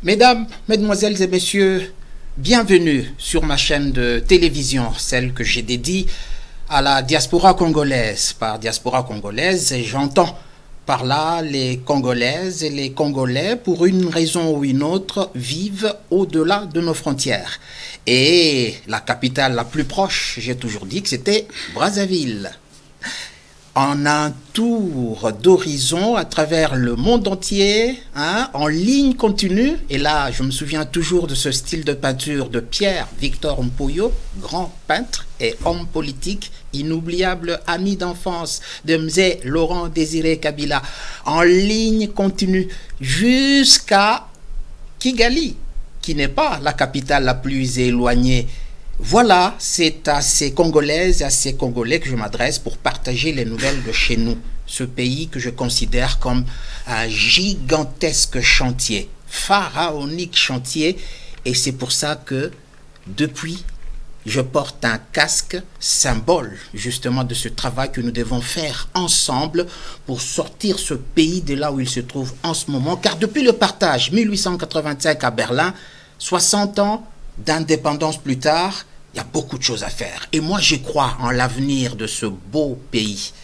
Mesdames, Mesdemoiselles et Messieurs, bienvenue sur ma chaîne de télévision, celle que j'ai dédiée à la diaspora congolaise. Par diaspora congolaise, j'entends par là les Congolaises et les Congolais, pour une raison ou une autre, vivent au-delà de nos frontières. Et la capitale la plus proche, j'ai toujours dit que c'était Brazzaville. En un tour d'horizon à travers le monde entier, en ligne continue. Et là, je me souviens toujours de ce style de peinture de Pierre Victor Mpoyo, grand peintre et homme politique, inoubliable ami d'enfance de Mzee Laurent Désiré Kabila. En ligne continue jusqu'à Kigali, qui n'est pas la capitale la plus éloignée. Voilà, c'est à ces Congolaises et à ces Congolais que je m'adresse pour partager les nouvelles de chez nous. Ce pays que je considère comme un gigantesque chantier, pharaonique chantier. Et c'est pour ça que, depuis, je porte un casque, symbole justement de ce travail que nous devons faire ensemble pour sortir ce pays de là où il se trouve en ce moment. Car depuis le partage 1885 à Berlin, 60 ans d'indépendance plus tard, il y a beaucoup de choses à faire. Et moi, je crois en l'avenir de ce beau pays.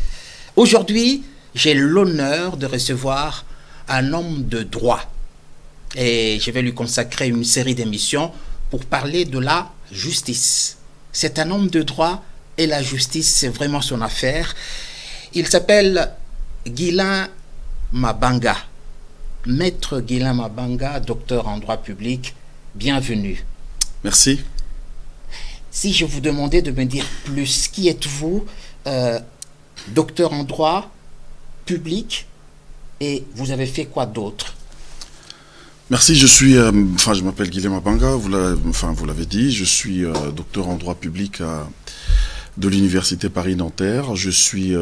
Aujourd'hui, j'ai l'honneur de recevoir un homme de droit. Et je vais lui consacrer une série d'émissions pour parler de la justice. C'est un homme de droit et la justice, c'est vraiment son affaire. Il s'appelle Guilain Mabanga. Maître Guilain Mabanga, docteur en droit public, bienvenue. Merci. Si je vous demandais de me dire plus, qui êtes-vous, docteur en droit public, et vous avez fait quoi d'autre? Merci, je m'appelle Guilain Mabanga, vous l'avez dit, je suis docteur en droit public de l'université Paris-Nanterre. Je suis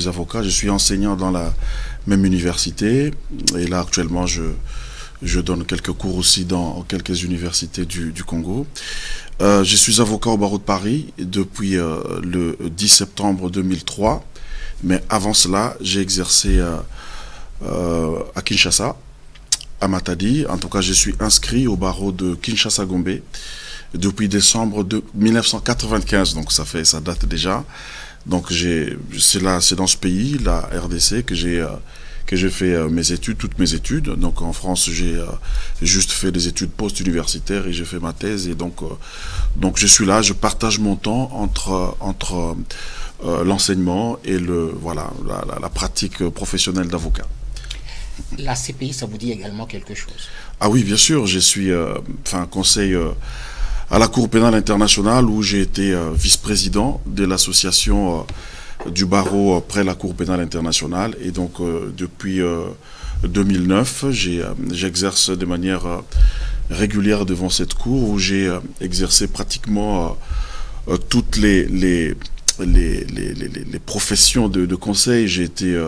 avocat, je suis enseignant dans la même université, et là actuellement je donne quelques cours aussi dans quelques universités du Congo. Je suis avocat au barreau de Paris depuis le 10 septembre 2003. Mais avant cela, j'ai exercé à Kinshasa, à Matadi. En tout cas, je suis inscrit au barreau de Kinshasa-Gombe depuis décembre de 1995. Donc ça date déjà. Donc c'est dans ce pays, la RDC, que j'ai fait toutes mes études. Donc en France, j'ai juste fait des études post-universitaires et j'ai fait ma thèse. Et donc je suis là, je partage mon temps entre l'enseignement et la pratique professionnelle d'avocat. La CPI, ça vous dit également quelque chose? Ah oui, bien sûr, je suis conseil à la Cour pénale internationale où j'ai été vice-président de l'association du barreau près la Cour pénale internationale. Et donc, depuis 2009, j'exerce de manière régulière devant cette cour où j'ai exercé pratiquement toutes les professions de conseil. J'ai été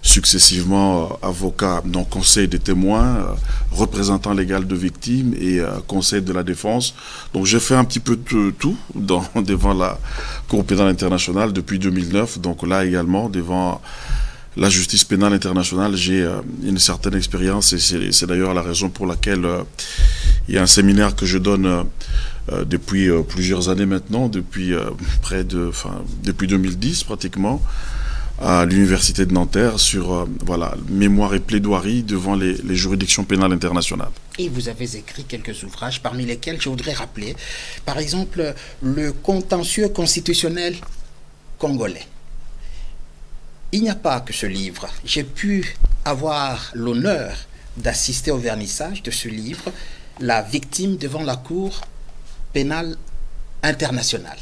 successivement avocat, donc conseil des témoins, représentant légal de victimes et conseil de la défense. Donc j'ai fait un petit peu de tout devant la Cour pénale internationale depuis 2009. Donc là également, devant la justice pénale internationale, j'ai une certaine expérience et c'est d'ailleurs la raison pour laquelle il y a un séminaire que je donne depuis plusieurs années maintenant, depuis 2010 pratiquement, à l'université de Nanterre sur mémoire et plaidoirie devant les juridictions pénales internationales. Et vous avez écrit quelques ouvrages parmi lesquels je voudrais rappeler, par exemple, le contentieux constitutionnel congolais. Il n'y a pas que ce livre. J'ai pu avoir l'honneur d'assister au vernissage de ce livre, La victime devant la Cour pénale internationale.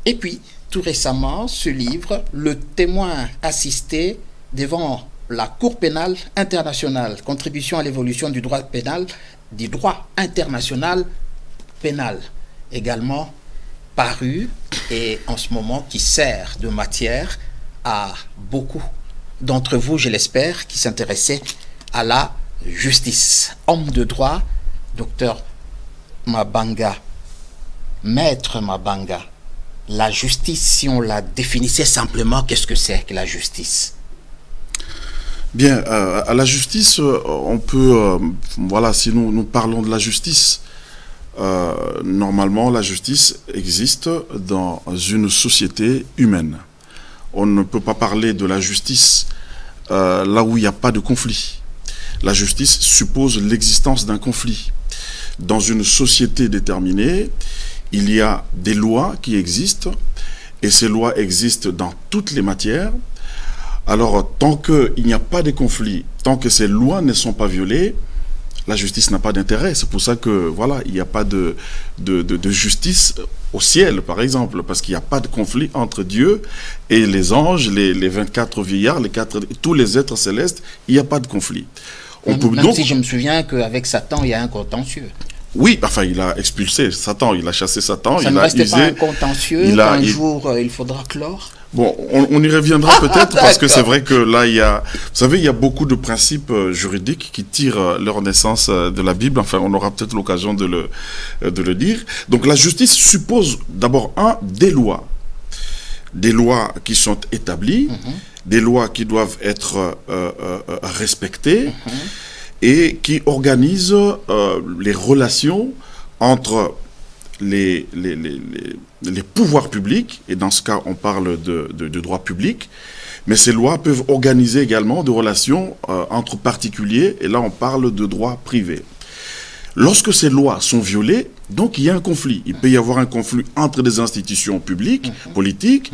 Et puis, tout récemment, ce livre, Le témoin assisté devant la Cour pénale internationale, contribution à l'évolution du droit pénal, du droit international pénal, également paru et en ce moment qui sert de matière à beaucoup d'entre vous, je l'espère, qui s'intéressaient à la justice. Homme de droit, docteur Mabanga, maître Mabanga, la justice, si on la définissait simplement, qu'est-ce que c'est que la justice? Bien, à la justice, on peut, voilà, si nous parlons de la justice, normalement, la justice existe dans une société humaine. On ne peut pas parler de la justice là où il n'y a pas de conflit. La justice suppose l'existence d'un conflit. Dans une société déterminée, il y a des lois qui existent, et ces lois existent dans toutes les matières. Alors, tant qu'il n'y a pas de conflit, tant que ces lois ne sont pas violées, la justice n'a pas d'intérêt. C'est pour ça que, voilà, il n'y a pas de justice au ciel, par exemple, parce qu'il n'y a pas de conflit entre Dieu et les anges, les 24 vieillards, tous les êtres célestes, il n'y a pas de conflit. Même si je me souviens qu'avec Satan, il y a un contentieux. Oui, enfin, il a expulsé Satan, il a chassé Satan. Ça ne restait pas un contentieux qu'un jour il faudra clore? Bon, on y reviendra peut-être, parce que c'est vrai que là, vous savez, il y a beaucoup de principes juridiques qui tirent leur naissance de la Bible. Enfin, on aura peut-être l'occasion de le dire. Donc, la justice suppose d'abord des lois. Des lois qui sont établies, des lois qui doivent être respectées, et qui organisent les relations entre les pouvoirs publics, et dans ce cas on parle de droit public, mais ces lois peuvent organiser également des relations entre particuliers, et là on parle de droit privé. Lorsque ces lois sont violées, donc il y a un conflit. Il peut y avoir un conflit entre des institutions publiques, politiques.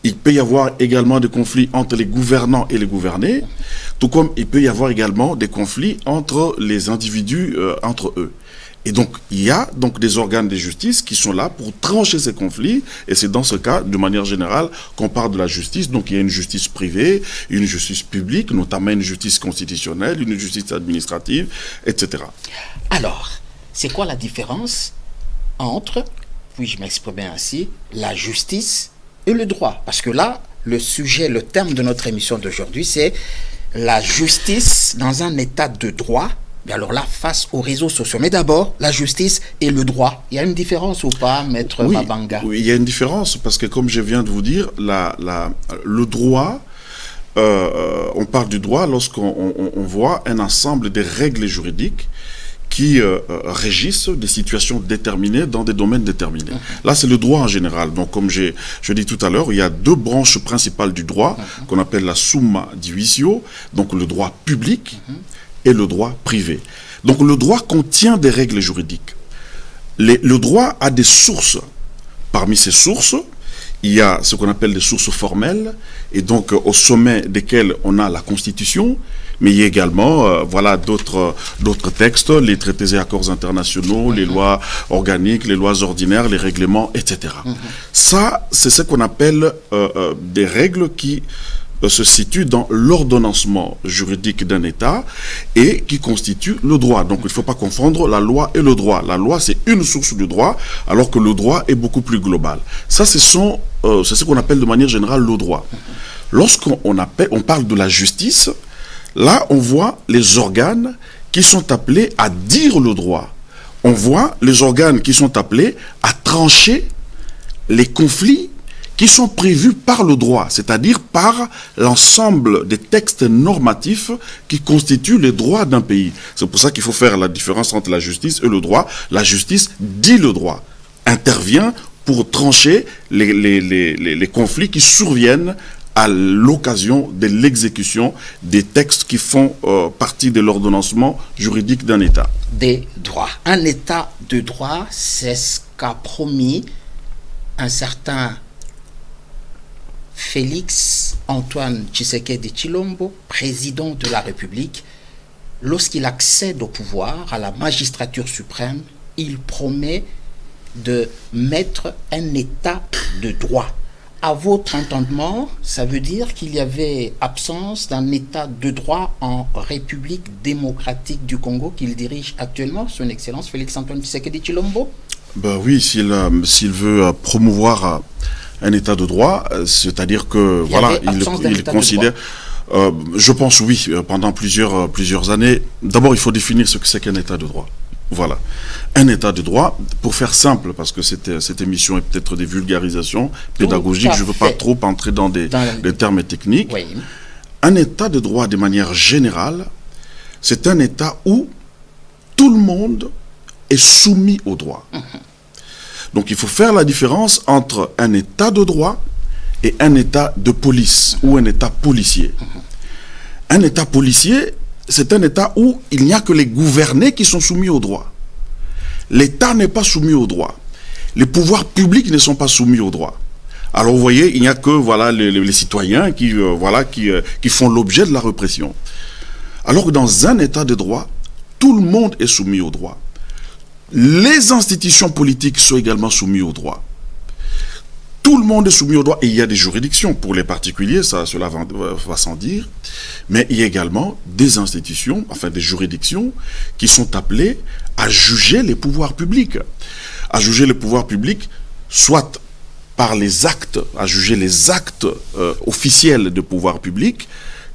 Il peut y avoir également des conflits entre les gouvernants et les gouvernés. Tout comme il peut y avoir également des conflits entre les individus, entre eux. Et donc, il y a donc des organes de justice qui sont là pour trancher ces conflits. Et c'est dans ce cas, de manière générale, qu'on parle de la justice. Donc, il y a une justice privée, une justice publique, notamment une justice constitutionnelle, une justice administrative, etc. Alors, c'est quoi la différence entre, puis-je m'exprimer ainsi, la justice et le droit? Parce que là, le sujet, le terme de notre émission d'aujourd'hui, c'est la justice dans un état de droit. Et alors là, face aux réseaux sociaux. Mais d'abord, la justice et le droit. Il y a une différence ou pas, Maître Mabanga? Oui, il y a une différence, parce que comme je viens de vous dire, le droit, on parle du droit lorsqu'on voit un ensemble de règles juridiques qui régissent des situations déterminées dans des domaines déterminés. Là, c'est le droit en général. Donc, comme je dis tout à l'heure, il y a deux branches principales du droit qu'on appelle la summa divisio, donc le droit public et le droit privé. Donc, le droit contient des règles juridiques. Le droit a des sources. Parmi ces sources, il y a ce qu'on appelle des sources formelles, et donc au sommet desquelles on a la Constitution, mais il y a également voilà, d'autres textes, les traités et accords internationaux, les lois organiques, les lois ordinaires, les règlements, etc. Ça, c'est ce qu'on appelle des règles qui se situent dans l'ordonnancement juridique d'un État et qui constituent le droit. Donc il ne faut pas confondre la loi et le droit. La loi, c'est une source du droit, alors que le droit est beaucoup plus global. Ça, c'est ce qu'on appelle de manière générale le droit. Lorsqu'on parle de la justice, là, on voit les organes qui sont appelés à dire le droit. On voit les organes qui sont appelés à trancher les conflits qui sont prévus par le droit, c'est-à-dire par l'ensemble des textes normatifs qui constituent les droits d'un pays. C'est pour ça qu'il faut faire la différence entre la justice et le droit. La justice dit le droit, intervient pour trancher les conflits qui surviennent à l'occasion de l'exécution des textes qui font partie de l'ordonnancement juridique d'un État. Des droits. Un État de droit, c'est ce qu'a promis un certain Félix Antoine Tshisekedi Tshilombo, président de la République. Lorsqu'il accède au pouvoir, à la magistrature suprême, il promet de mettre un État de droit. À votre entendement, ça veut dire qu'il y avait absence d'un État de droit en République démocratique du Congo qu'il dirige actuellement, son Excellence Félix Antoine Tshisekedi Tshilombo? Ben oui, s'il veut promouvoir un État de droit, c'est-à-dire que voilà, il considère. Je pense oui, pendant plusieurs années. D'abord, il faut définir ce que c'est qu'un État de droit. Voilà. Un État de droit, pour faire simple, parce que cette émission est peut-être des vulgarisations pédagogiques, je ne veux pas trop entrer dans des termes techniques. Oui. un État de droit de manière générale, c'est un État où tout le monde est soumis au droit. Donc il faut faire la différence entre un État de droit et un État de police ou un État policier. Un État policier, c'est un État où il n'y a que les gouvernés qui sont soumis au droit. L'État n'est pas soumis au droit. Les pouvoirs publics ne sont pas soumis au droit. Alors vous voyez, il n'y a que voilà, les citoyens qui font l'objet de la répression. Alors que dans un État de droit, tout le monde est soumis au droit. Les institutions politiques sont également soumises au droit. Tout le monde est soumis au droit et il y a des juridictions pour les particuliers, cela va sans dire. Mais il y a également des institutions, enfin des juridictions qui sont appelées à juger les pouvoirs publics. À juger les pouvoirs publics, soit par les actes, à juger les actes officiels de pouvoir public.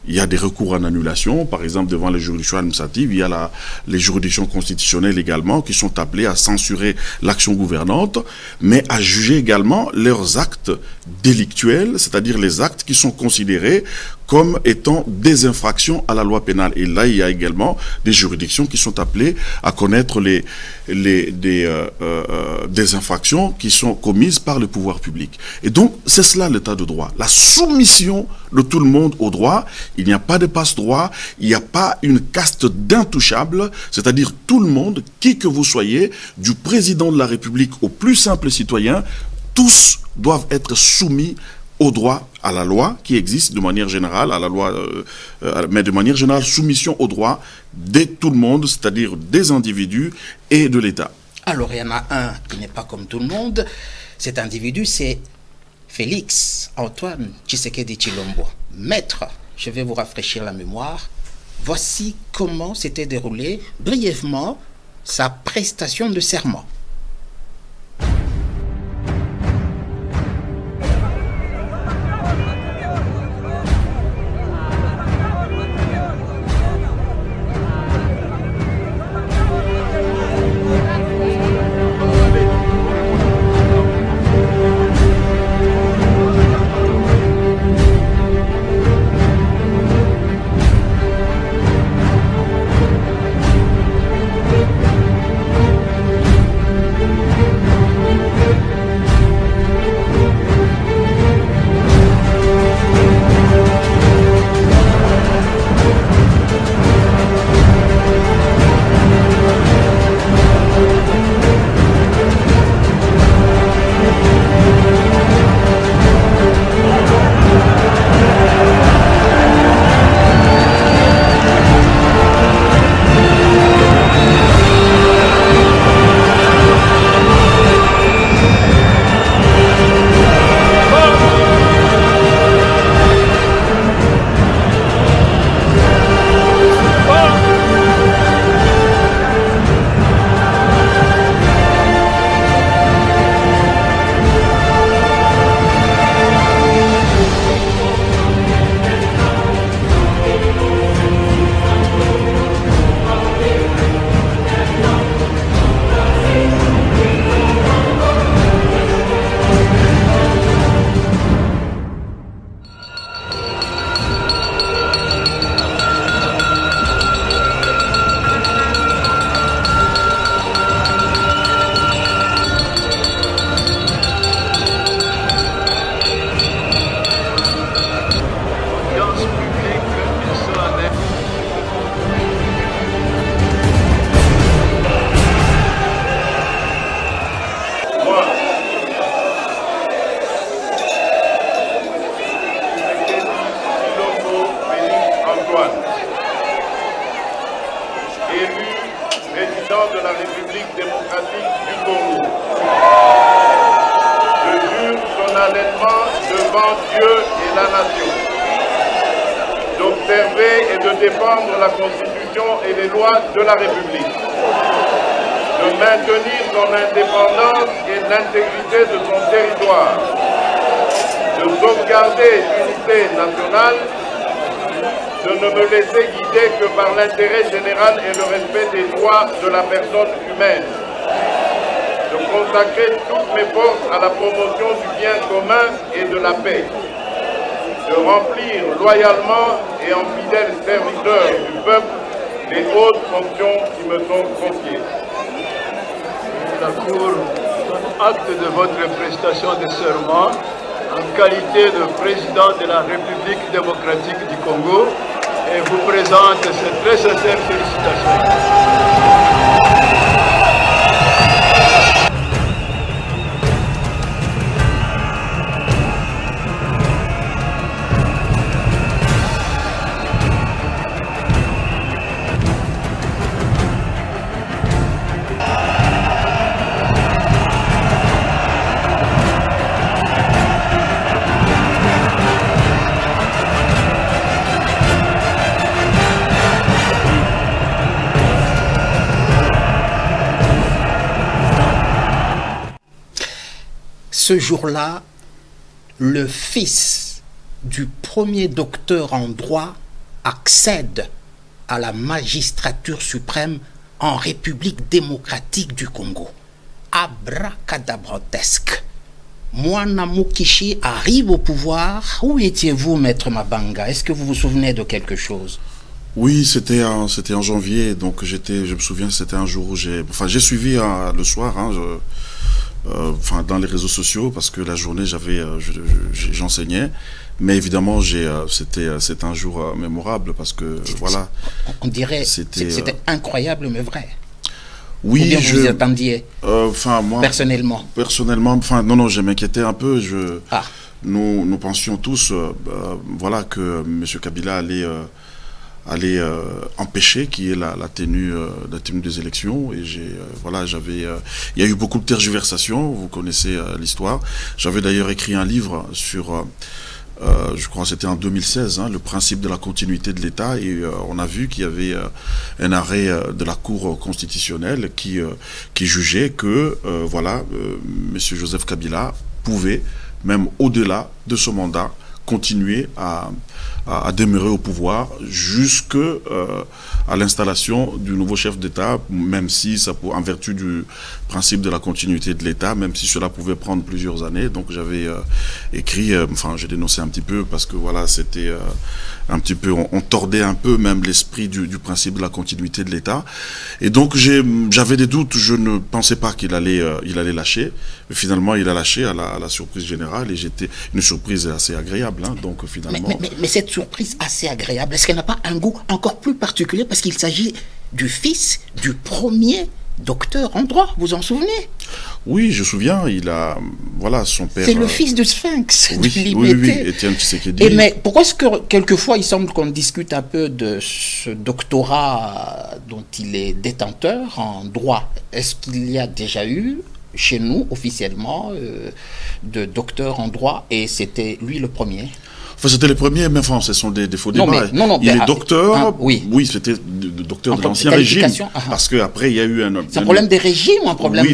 Il y a des recours en annulation, par exemple devant les juridictions administratives, il y a les juridictions constitutionnelles également qui sont appelées à censurer l'action gouvernante, mais à juger également leurs actes délictuels, c'est-à-dire les actes qui sont considérés comme étant des infractions à la loi pénale. Et là, il y a également des juridictions qui sont appelées à connaître des infractions qui sont commises par le pouvoir public. Et donc, c'est cela l'état de droit. La soumission de tout le monde au droit. Il n'y a pas de passe-droit, il n'y a pas une caste d'intouchables, c'est-à-dire tout le monde, qui que vous soyez, du président de la République au plus simple citoyen, tous doivent être soumis au droit, à la loi qui existe de manière générale, à la loi, mais de manière générale, soumission au droit de tout le monde, c'est-à-dire des individus et de l'État. Alors, il y en a un qui n'est pas comme tout le monde. Cet individu, c'est Félix Antoine Tshisekedi Tshilombo. Maître, je vais vous rafraîchir la mémoire. Voici comment s'était déroulée brièvement sa prestation de serment. d'observer et de défendre la Constitution et les lois de la République, de maintenir son indépendance et l'intégrité de son territoire, de sauvegarder l'unité nationale, de ne me laisser guider que par l'intérêt général et le respect des droits de la personne humaine, de consacrer toutes mes forces à la promotion du bien commun et de la paix, de remplir loyalement et en fidèle serviteur du peuple les hautes fonctions qui me sont confiées. La Cour donne acte de votre prestation de serment en qualité de président de la République démocratique du Congo et vous présente ces très sincères félicitations. Ce jour-là, le fils du premier docteur en droit accède à la magistrature suprême en République démocratique du Congo. Abracadabrotesque. Mwana Mukishi arrive au pouvoir. Où étiez-vous, Maître Mabanga? Est-ce que vous vous souvenez de quelque chose? Oui, c'était en janvier, donc je me souviens, c'était un jour où j'ai suivi le soir, dans les réseaux sociaux, parce que la journée j'enseignais, mais évidemment c'était un jour mémorable parce que voilà. On dirait c'était incroyable mais vrai. Oui, ou bien vous y attendiez. Moi personnellement, non, je m'inquiétais un peu. Nous pensions tous, que M. Kabila allait empêcher qu'il y ait la tenue des élections, et il y a eu beaucoup de tergiversations, vous connaissez l'histoire. J'avais d'ailleurs écrit un livre sur je crois que c'était en 2016, le principe de la continuité de l'État, et on a vu qu'il y avait un arrêt de la Cour constitutionnelle qui jugeait que M. Joseph Kabila pouvait, même au-delà de son mandat, continuer à demeurer au pouvoir jusqu'à l'installation du nouveau chef d'État, même si en vertu du principe de la continuité de l'État, même si cela pouvait prendre plusieurs années. Donc j'avais écrit, j'ai dénoncé un petit peu parce que voilà, c'était un petit peu, on tordait un peu même l'esprit du principe de la continuité de l'État. Et donc j'avais des doutes, je ne pensais pas qu'il allait lâcher, mais finalement il a lâché à la surprise générale, et j'étais une surprise assez agréable. Donc finalement. Mais cette surprise assez agréable, est-ce qu'elle n'a pas un goût encore plus particulier parce qu'il s'agit du fils du premier docteur en droit, vous en souvenez? Oui, je me souviens, son père... C'est le fils du Sphinx, oui, Étienne Tshisekedi. Mais pourquoi est-ce que quelquefois il semble qu'on discute un peu de ce doctorat dont il est détenteur en droit? Est-ce qu'il y a déjà eu chez nous officiellement de docteur en droit, et c'était lui le premier? C'était les premiers, mais ce sont des faux débats. Il est docteur, oui, c'était docteur de l'ancien régime, parce qu'après il y a eu C'est un problème des régimes ou un problème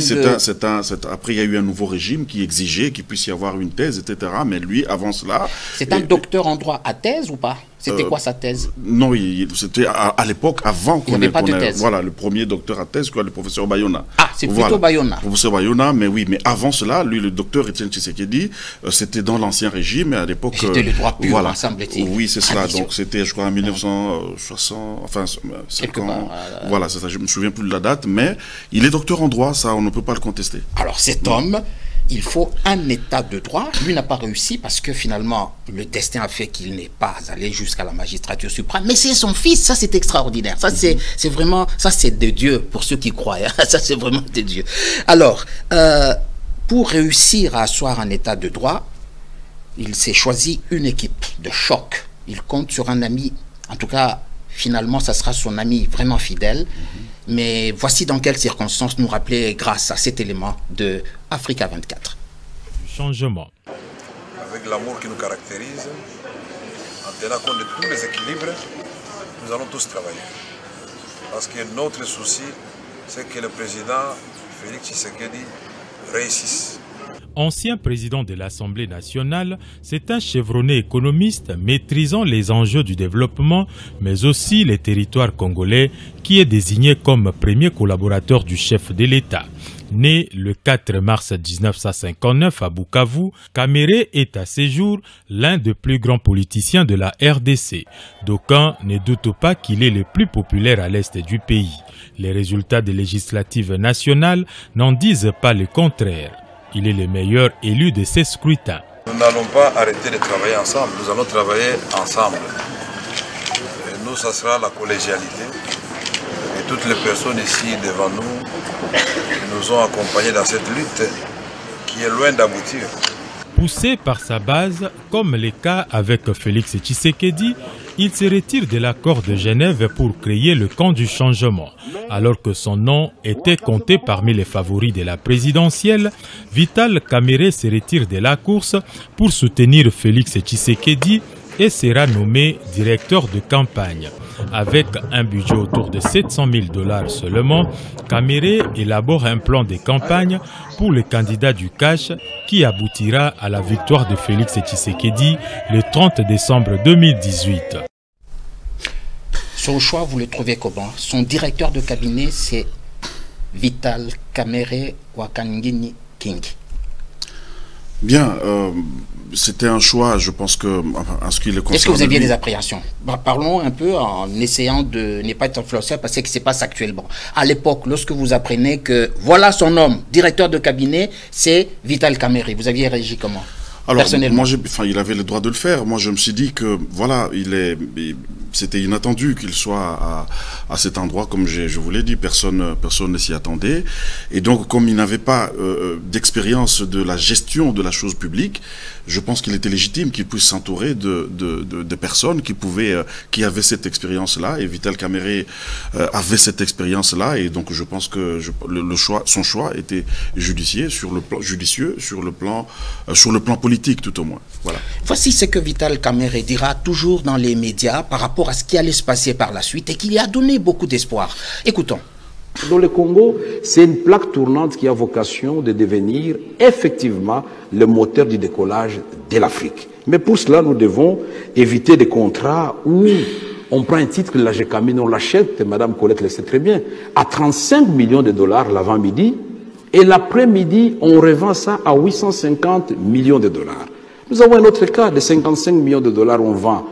après il y a eu un nouveau régime qui exigeait qu'il puisse y avoir une thèse, etc. Mais lui, avant cela... C'est un docteur en droit à thèse ou pas? C'était quoi sa thèse? Non, c'était à l'époque, avant qu'on ait pas de thèse. Voilà, le premier docteur à thèse, le professeur Bayona. Ah, c'est plutôt Bayona. Professeur Bayona, mais oui, mais avant cela, lui, le docteur Étienne Tshisekedi, c'était dans l'ancien régime, et à l'époque... C'était le droit pur, semble-t-il. Oui, c'est cela. Donc c'était, je crois, en 1960, voilà, c'est ça, je ne me souviens plus de la date, mais il est docteur en droit, ça, on ne peut pas le contester. Alors cet homme... Il faut un état de droit. Lui n'a pas réussi parce que finalement, le destin a fait qu'il n'est pas allé jusqu'à la magistrature suprême. Mais c'est son fils, ça c'est extraordinaire. Ça c'est vraiment, ça c'est de Dieu pour ceux qui croient. Ça c'est vraiment de Dieu. Alors, pour réussir à asseoir un état de droit, il s'est choisi une équipe de choc. Il compte sur un ami, en tout cas, finalement, ça sera son ami vraiment fidèle. Mais voici dans quelles circonstances nous rappeler grâce à cet élément de Africa 24. Changement. Avec l'amour qui nous caractérise, en tenant compte de tous les équilibres, nous allons tous travailler. Parce que notre souci, c'est que le président Félix Tshisekedi réussisse. Ancien président de l'Assemblée nationale, c'est un chevronné économiste maîtrisant les enjeux du développement, mais aussi les territoires congolais, qui est désigné comme premier collaborateur du chef de l'État. Né le 4 mars 1959 à Bukavu, Kamere est à ce jour l'un des plus grands politiciens de la RDC. D'aucuns ne doutent pas qu'il est le plus populaire à l'est du pays. Les résultats des législatives nationales n'en disent pas le contraire. Il est le meilleur élu de ces scrutins. Nous n'allons pas arrêter de travailler ensemble, nous allons travailler ensemble. Et nous, ça sera la collégialité. Et toutes les personnes ici devant nous qui nous ont accompagnés dans cette lutte qui est loin d'aboutir. Poussé par sa base, comme le cas avec Félix Tshisekedi, il se retire de l'accord de Genève pour créer le camp du changement. Alors que son nom était compté parmi les favoris de la présidentielle, Vital Kamerhe se retire de la course pour soutenir Félix Tshisekedi et sera nommé directeur de campagne. Avec un budget autour de 700 000 $ seulement, Kamerhe élabore un plan de campagne pour le candidat du cash qui aboutira à la victoire de Félix Tshisekedi le 30 décembre 2018. Son choix, vous le trouvez comment? Son directeur de cabinet, c'est Vital Kamerhe Wakangini King. Bien, c'était un choix, je pense que, en ce qui le concerne... Est-ce que vous aviez des appréhensions? Parlons un peu en essayant de ne pas être influencé parce que ce qui se passe actuellement. À l'époque, lorsque vous apprenez que voilà son homme, directeur de cabinet, c'est Vital Kamerhe, vous aviez réagi comment? Alors, moi, il avait le droit de le faire. Moi, je me suis dit que, voilà, c'était inattendu qu'il soit à cet endroit, comme je vous l'ai dit, personne ne s'y attendait. Et donc, comme il n'avait pas d'expérience de la gestion de la chose publique, je pense qu'il était légitime qu'il puisse s'entourer de personnes qui avaient cette expérience-là. Et Vital Kamerhe avait cette expérience-là. Et donc, je pense que son choix était judicieux sur le plan politique, tout au moins. Voilà. Voici ce que Vital Kamerhe dira toujours dans les médias par rapport à ce qui allait se passer par la suite et qui lui a donné beaucoup d'espoir. Écoutons. Dans le Congo, c'est une plaque tournante qui a vocation de devenir effectivement le moteur du décollage de l'Afrique. Mais pour cela, nous devons éviter des contrats où on prend un titre, la GECAMINE, on l'achète, Madame Colette le sait très bien, à 35 millions de dollars l'avant-midi, et l'après-midi, on revend ça à 850 millions de dollars. Nous avons un autre cas de 55 millions de dollars, on vend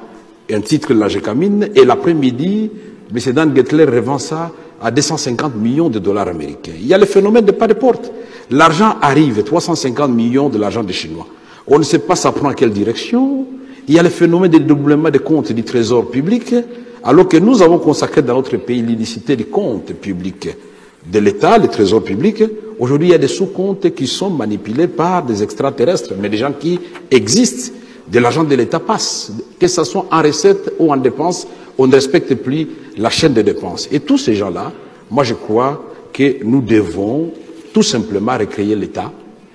un titre de la GECAMINE, et l'après-midi, M. Dan Gettler revend ça à 250 millions de dollars américains. Il y a le phénomène de pas de porte. L'argent arrive, 350 millions de l'argent des Chinois. On ne sait pas ça prend quelle direction. Il y a le phénomène de doublement des comptes du trésor public, alors que nous avons consacré dans notre pays l'unicité des comptes publics de l'État, le trésor public. Aujourd'hui, il y a des sous-comptes qui sont manipulés par des extraterrestres, mais des gens qui existent. De l'argent de l'État passe, que ce soit en recettes ou en dépenses, on ne respecte plus la chaîne de dépenses. Et tous ces gens-là, moi je crois que nous devons tout simplement recréer l'État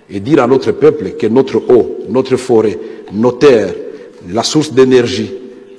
et dire à notre peuple que notre eau, notre forêt, nos terres, la source d'énergie,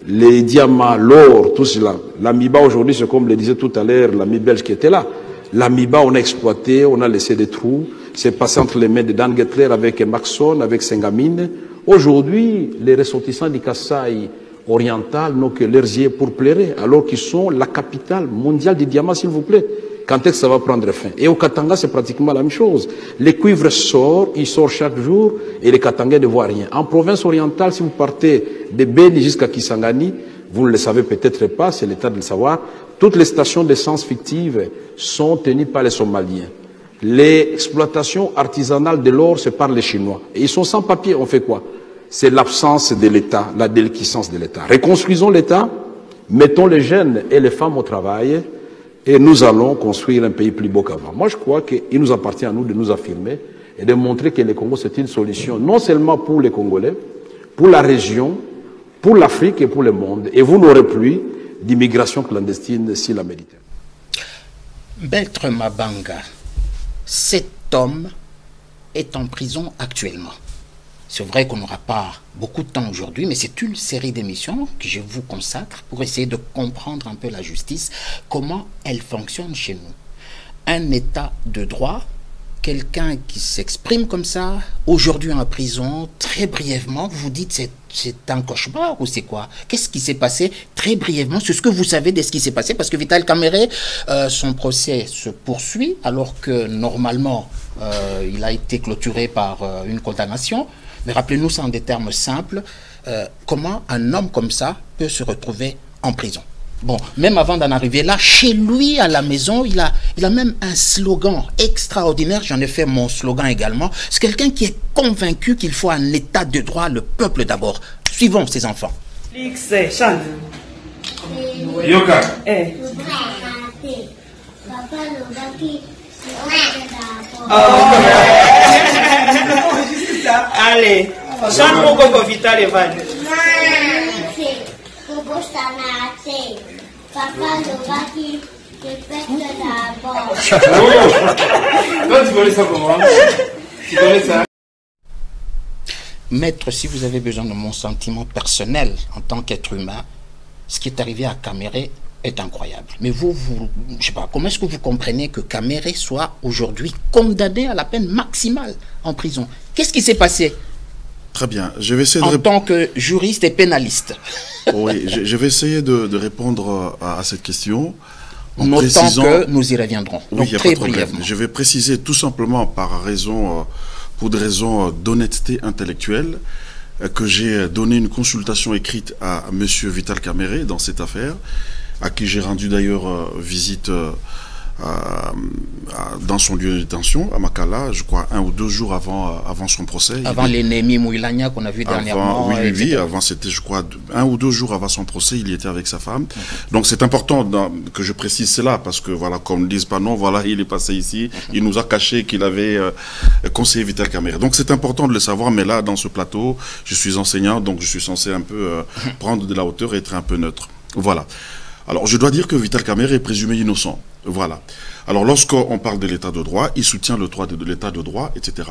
les diamants, l'or, tout cela. L'amiba aujourd'hui, c'est comme le disait tout à l'heure l'ami belge qui était là. L'amiba, on a exploité, on a laissé des trous, c'est passé entre les mains de Dan Gettler avec Maxon, avec Sengamine. Aujourd'hui, les ressortissants du Kasaï oriental n'ont que leurs yeux pour pleurer, alors qu'ils sont la capitale mondiale du diamant, s'il vous plaît. Quand est-ce que ça va prendre fin? Et au Katanga, c'est pratiquement la même chose. Les cuivres sortent, ils sortent chaque jour, et les Katangais ne voient rien. En province orientale, si vous partez de Beni jusqu'à Kisangani, vous ne le savez peut-être pas, c'est l'état de le savoir, toutes les stations d'essence fictives sont tenues par les Somaliens. Les exploitations artisanales de l'or, c'est par les Chinois. Et ils sont sans papier, on fait quoi? C'est l'absence de l'État, la déliquescence de l'État. Reconstruisons l'État, mettons les jeunes et les femmes au travail, et nous allons construire un pays plus beau qu'avant. Moi, je crois qu'il nous appartient à nous de nous affirmer et de montrer que le Congo, c'est une solution, non seulement pour les Congolais, pour la région, pour l'Afrique et pour le monde. Et vous n'aurez plus d'immigration clandestine si la Méditerranée. Maître Mabanga, cet homme est en prison actuellement. C'est vrai qu'on n'aura pas beaucoup de temps aujourd'hui, mais c'est une série d'émissions que je vous consacre pour essayer de comprendre un peu la justice, comment elle fonctionne chez nous. Un état de droit quelqu'un qui s'exprime comme ça, aujourd'hui en prison, très brièvement, vous dites c'est un cauchemar ou c'est quoi? Qu'est-ce qui s'est passé très brièvement? C'est ce que vous savez de ce qui s'est passé, parce que Vital Kamerhe, son procès se poursuit alors que normalement il a été clôturé par une condamnation. Mais rappelez-nous ça en des termes simples, comment un homme comme ça peut se retrouver en prison? Bon, même avant d'en arriver là, chez lui à la maison, il a même un slogan extraordinaire. J'en ai fait mon slogan également. C'est quelqu'un qui est convaincu qu'il faut un état de droit, le peuple d'abord. Suivons ces enfants. Yoka. Allez, chante mon coco Vital Evan. Papa Lobaki, je pète d'abord. Toi, tu connais ça comment? Tu connais ça? Maître, si vous avez besoin de mon sentiment personnel en tant qu'être humain, ce qui est arrivé à Kamerhe est incroyable. Mais vous, je sais pas, comment est-ce que vous comprenez que Kamerhe soit aujourd'hui condamné à la peine maximale en prison? Qu'est-ce qui s'est passé? Très bien, je vais essayer de en tant que juriste et pénaliste. Oui, je vais essayer de répondre à cette question en Notant précisant que nous y reviendrons. Oui, donc, très brièvement. Je vais préciser tout simplement pour des raisons d'honnêteté intellectuelle, que j'ai donné une consultation écrite à M. Vital Kamerhe dans cette affaire, à qui j'ai rendu d'ailleurs visite dans son lieu de détention, à Makala, je crois 1 ou 2 jours avant son procès. Avant l'ennemi Mouilania qu'on a vu dernièrement. Oui, avant c'était, je crois, 1 ou 2 jours avant son procès, il y était avec sa femme. Donc c'est important que je précise cela, parce que voilà, qu'on ne dise pas non, voilà, il est passé ici, il nous a caché qu'il avait conseillé Vital Kamerhe. Donc c'est important de le savoir, mais là, dans ce plateau, je suis enseignant, donc je suis censé un peu prendre de la hauteur et être un peu neutre. Voilà. Alors, je dois dire que Vital Kamerhe est présumé innocent. Voilà. Alors, lorsqu'on parle de l'état de droit, il soutient le droit de l'état de droit, etc.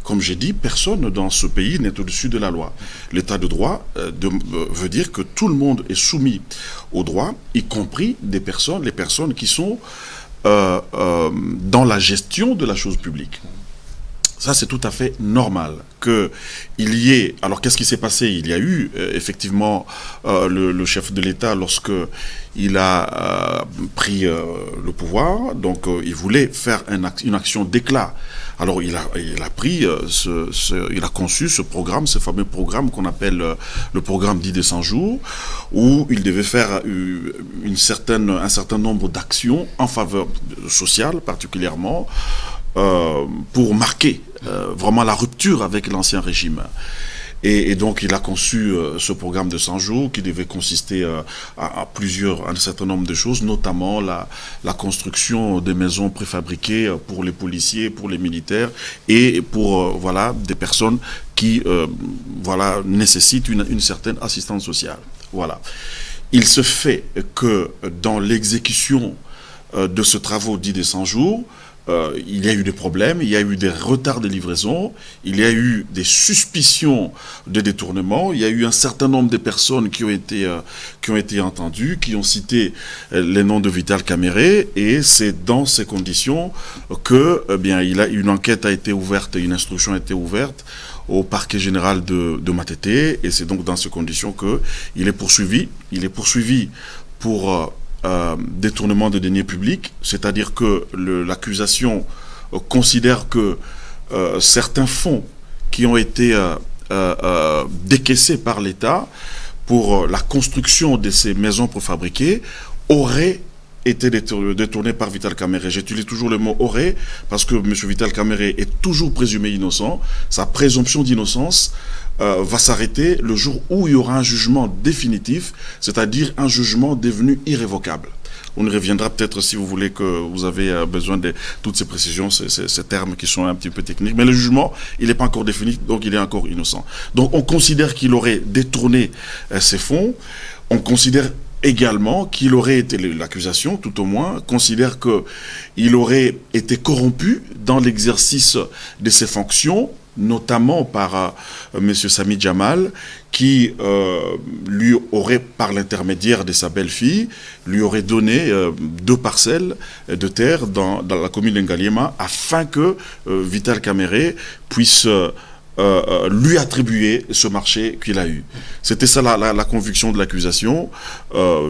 Comme j'ai dit, personne dans ce pays n'est au-dessus de la loi. L'état de droit veut dire que tout le monde est soumis au droit, y compris les personnes qui sont dans la gestion de la chose publique. Ça, c'est tout à fait normal qu'il y ait... Alors, qu'est-ce qui s'est passé? Il y a eu, effectivement, le chef de l'État, lorsque il a pris le pouvoir, donc il voulait faire une action d'éclat. Alors, il a pris, il a conçu ce programme, ce fameux programme qu'on appelle le programme dit des 100 jours, où il devait faire un certain nombre d'actions en faveur sociale, particulièrement, pour marquer vraiment la rupture avec l'ancien régime. Et donc il a conçu ce programme de 100 jours qui devait consister à un certain nombre de choses, notamment la construction des maisons préfabriquées pour les policiers, pour les militaires et pour voilà, des personnes qui voilà, nécessitent une certaine assistance sociale. Voilà. Il se fait que dans l'exécution de ce travaux dit des 100 jours, il y a eu des problèmes, il y a eu des retards de livraison, il y a eu des suspicions de détournement, il y a eu un certain nombre de personnes qui ont été entendues, qui ont cité les noms de Vital Kamerhe, et c'est dans ces conditions que, une enquête a été ouverte, une instruction a été ouverte au parquet général de Matete, et c'est donc dans ces conditions qu'il est poursuivi. Il est poursuivi pour détournement de deniers publics, c'est-à-dire que l'accusation considère que certains fonds qui ont été décaissés par l'État pour la construction de ces maisons préfabriquées auraient été détournés par Vital Kamerhe. J'utilise toujours le mot « aurait » parce que M. Vital Kamerhe est toujours présumé innocent. Sa présomption d'innocence va s'arrêter le jour où il y aura un jugement définitif, c'est-à-dire un jugement devenu irrévocable. On y reviendra peut-être si vous voulez, que vous avez besoin de toutes ces précisions, ces termes qui sont un petit peu techniques. Mais le jugement, il n'est pas encore défini, donc il est encore innocent. Donc on considère qu'il aurait détourné ces fonds. On considère également qu'il aurait été, l'accusation tout au moins, considère qu'il aurait été corrompu dans l'exercice de ses fonctions, notamment par M. Sami Djamal, qui lui aurait, par l'intermédiaire de sa belle-fille, lui aurait donné 2 parcelles de terre dans la commune d'Ngaliema afin que Vital Kamerhe puisse lui attribuer ce marché qu'il a eu. C'était ça la conviction de l'accusation.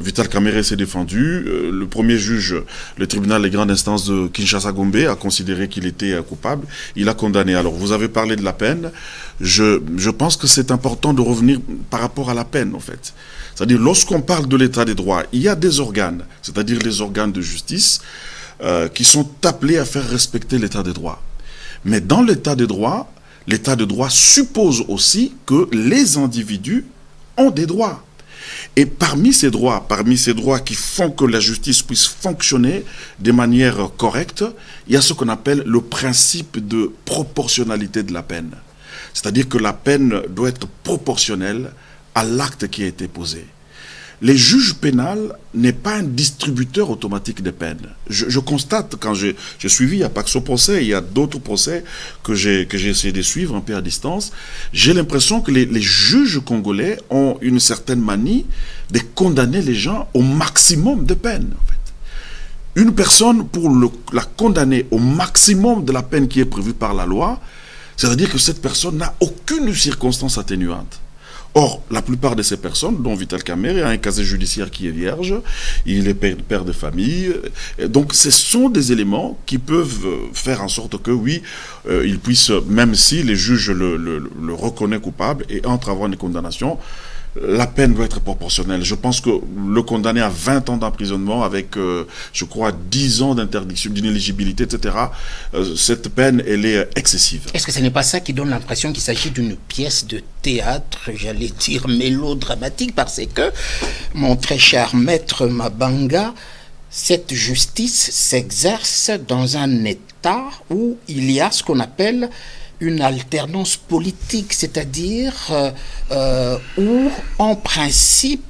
Vital Kamerhe s'est défendu. Le premier juge, le tribunal de grande instance de Kinshasa-Gombe, a considéré qu'il était coupable. Il a condamné. Alors, vous avez parlé de la peine. Je pense que c'est important de revenir par rapport à la peine, en fait. C'est-à-dire, lorsqu'on parle de l'état des droits, il y a des organes, c'est-à-dire les organes de justice, qui sont appelés à faire respecter l'état des droits. Mais dans l'état des droits, l'état de droit suppose aussi que les individus ont des droits. Et parmi ces droits qui font que la justice puisse fonctionner de manière correcte, il y a ce qu'on appelle le principe de proportionnalité de la peine. C'est-à-dire que la peine doit être proportionnelle à l'acte qui a été posé. Les juges pénals n'est pas un distributeur automatique des peines. Je constate, quand j'ai suivi, il n'y a pas que ce procès, il y a d'autres procès que j'ai essayé de suivre un peu à distance, j'ai l'impression que les juges congolais ont une certaine manie de condamner les gens au maximum de peine. En fait. Une personne, pour la condamner au maximum de la peine qui est prévue par la loi, c'est-à-dire que cette personne n'a aucune circonstance atténuante. Or, la plupart de ces personnes, dont Vital Kamerhe, a un casier judiciaire qui est vierge, il est père de famille. Donc, ce sont des éléments qui peuvent faire en sorte que, oui, il puisse, même si les juges le reconnaissent coupable et entrent avant une condamnation, la peine doit être proportionnelle. Je pense que le condamner à 20 ans d'emprisonnement avec, je crois, 10 ans d'interdiction, d'inéligibilité, etc., cette peine, elle est excessive. Est-ce que ce n'est pas ça qui donne l'impression qu'il s'agit d'une pièce de théâtre, j'allais dire mélodramatique, parce que, mon très cher maître Mabanga, cette justice s'exerce dans un état où il y a ce qu'on appelle une alternance politique, c'est-à-dire où, en principe,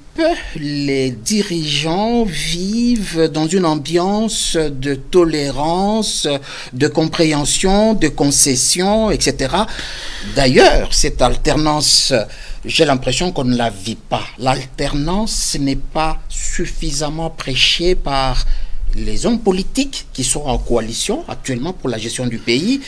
les dirigeants vivent dans une ambiance de tolérance, de compréhension, de concession, etc. D'ailleurs, cette alternance, j'ai l'impression qu'on ne la vit pas. L'alternance n'est pas suffisamment prêchée par les hommes politiques qui sont en coalition actuellement pour la gestion du pays,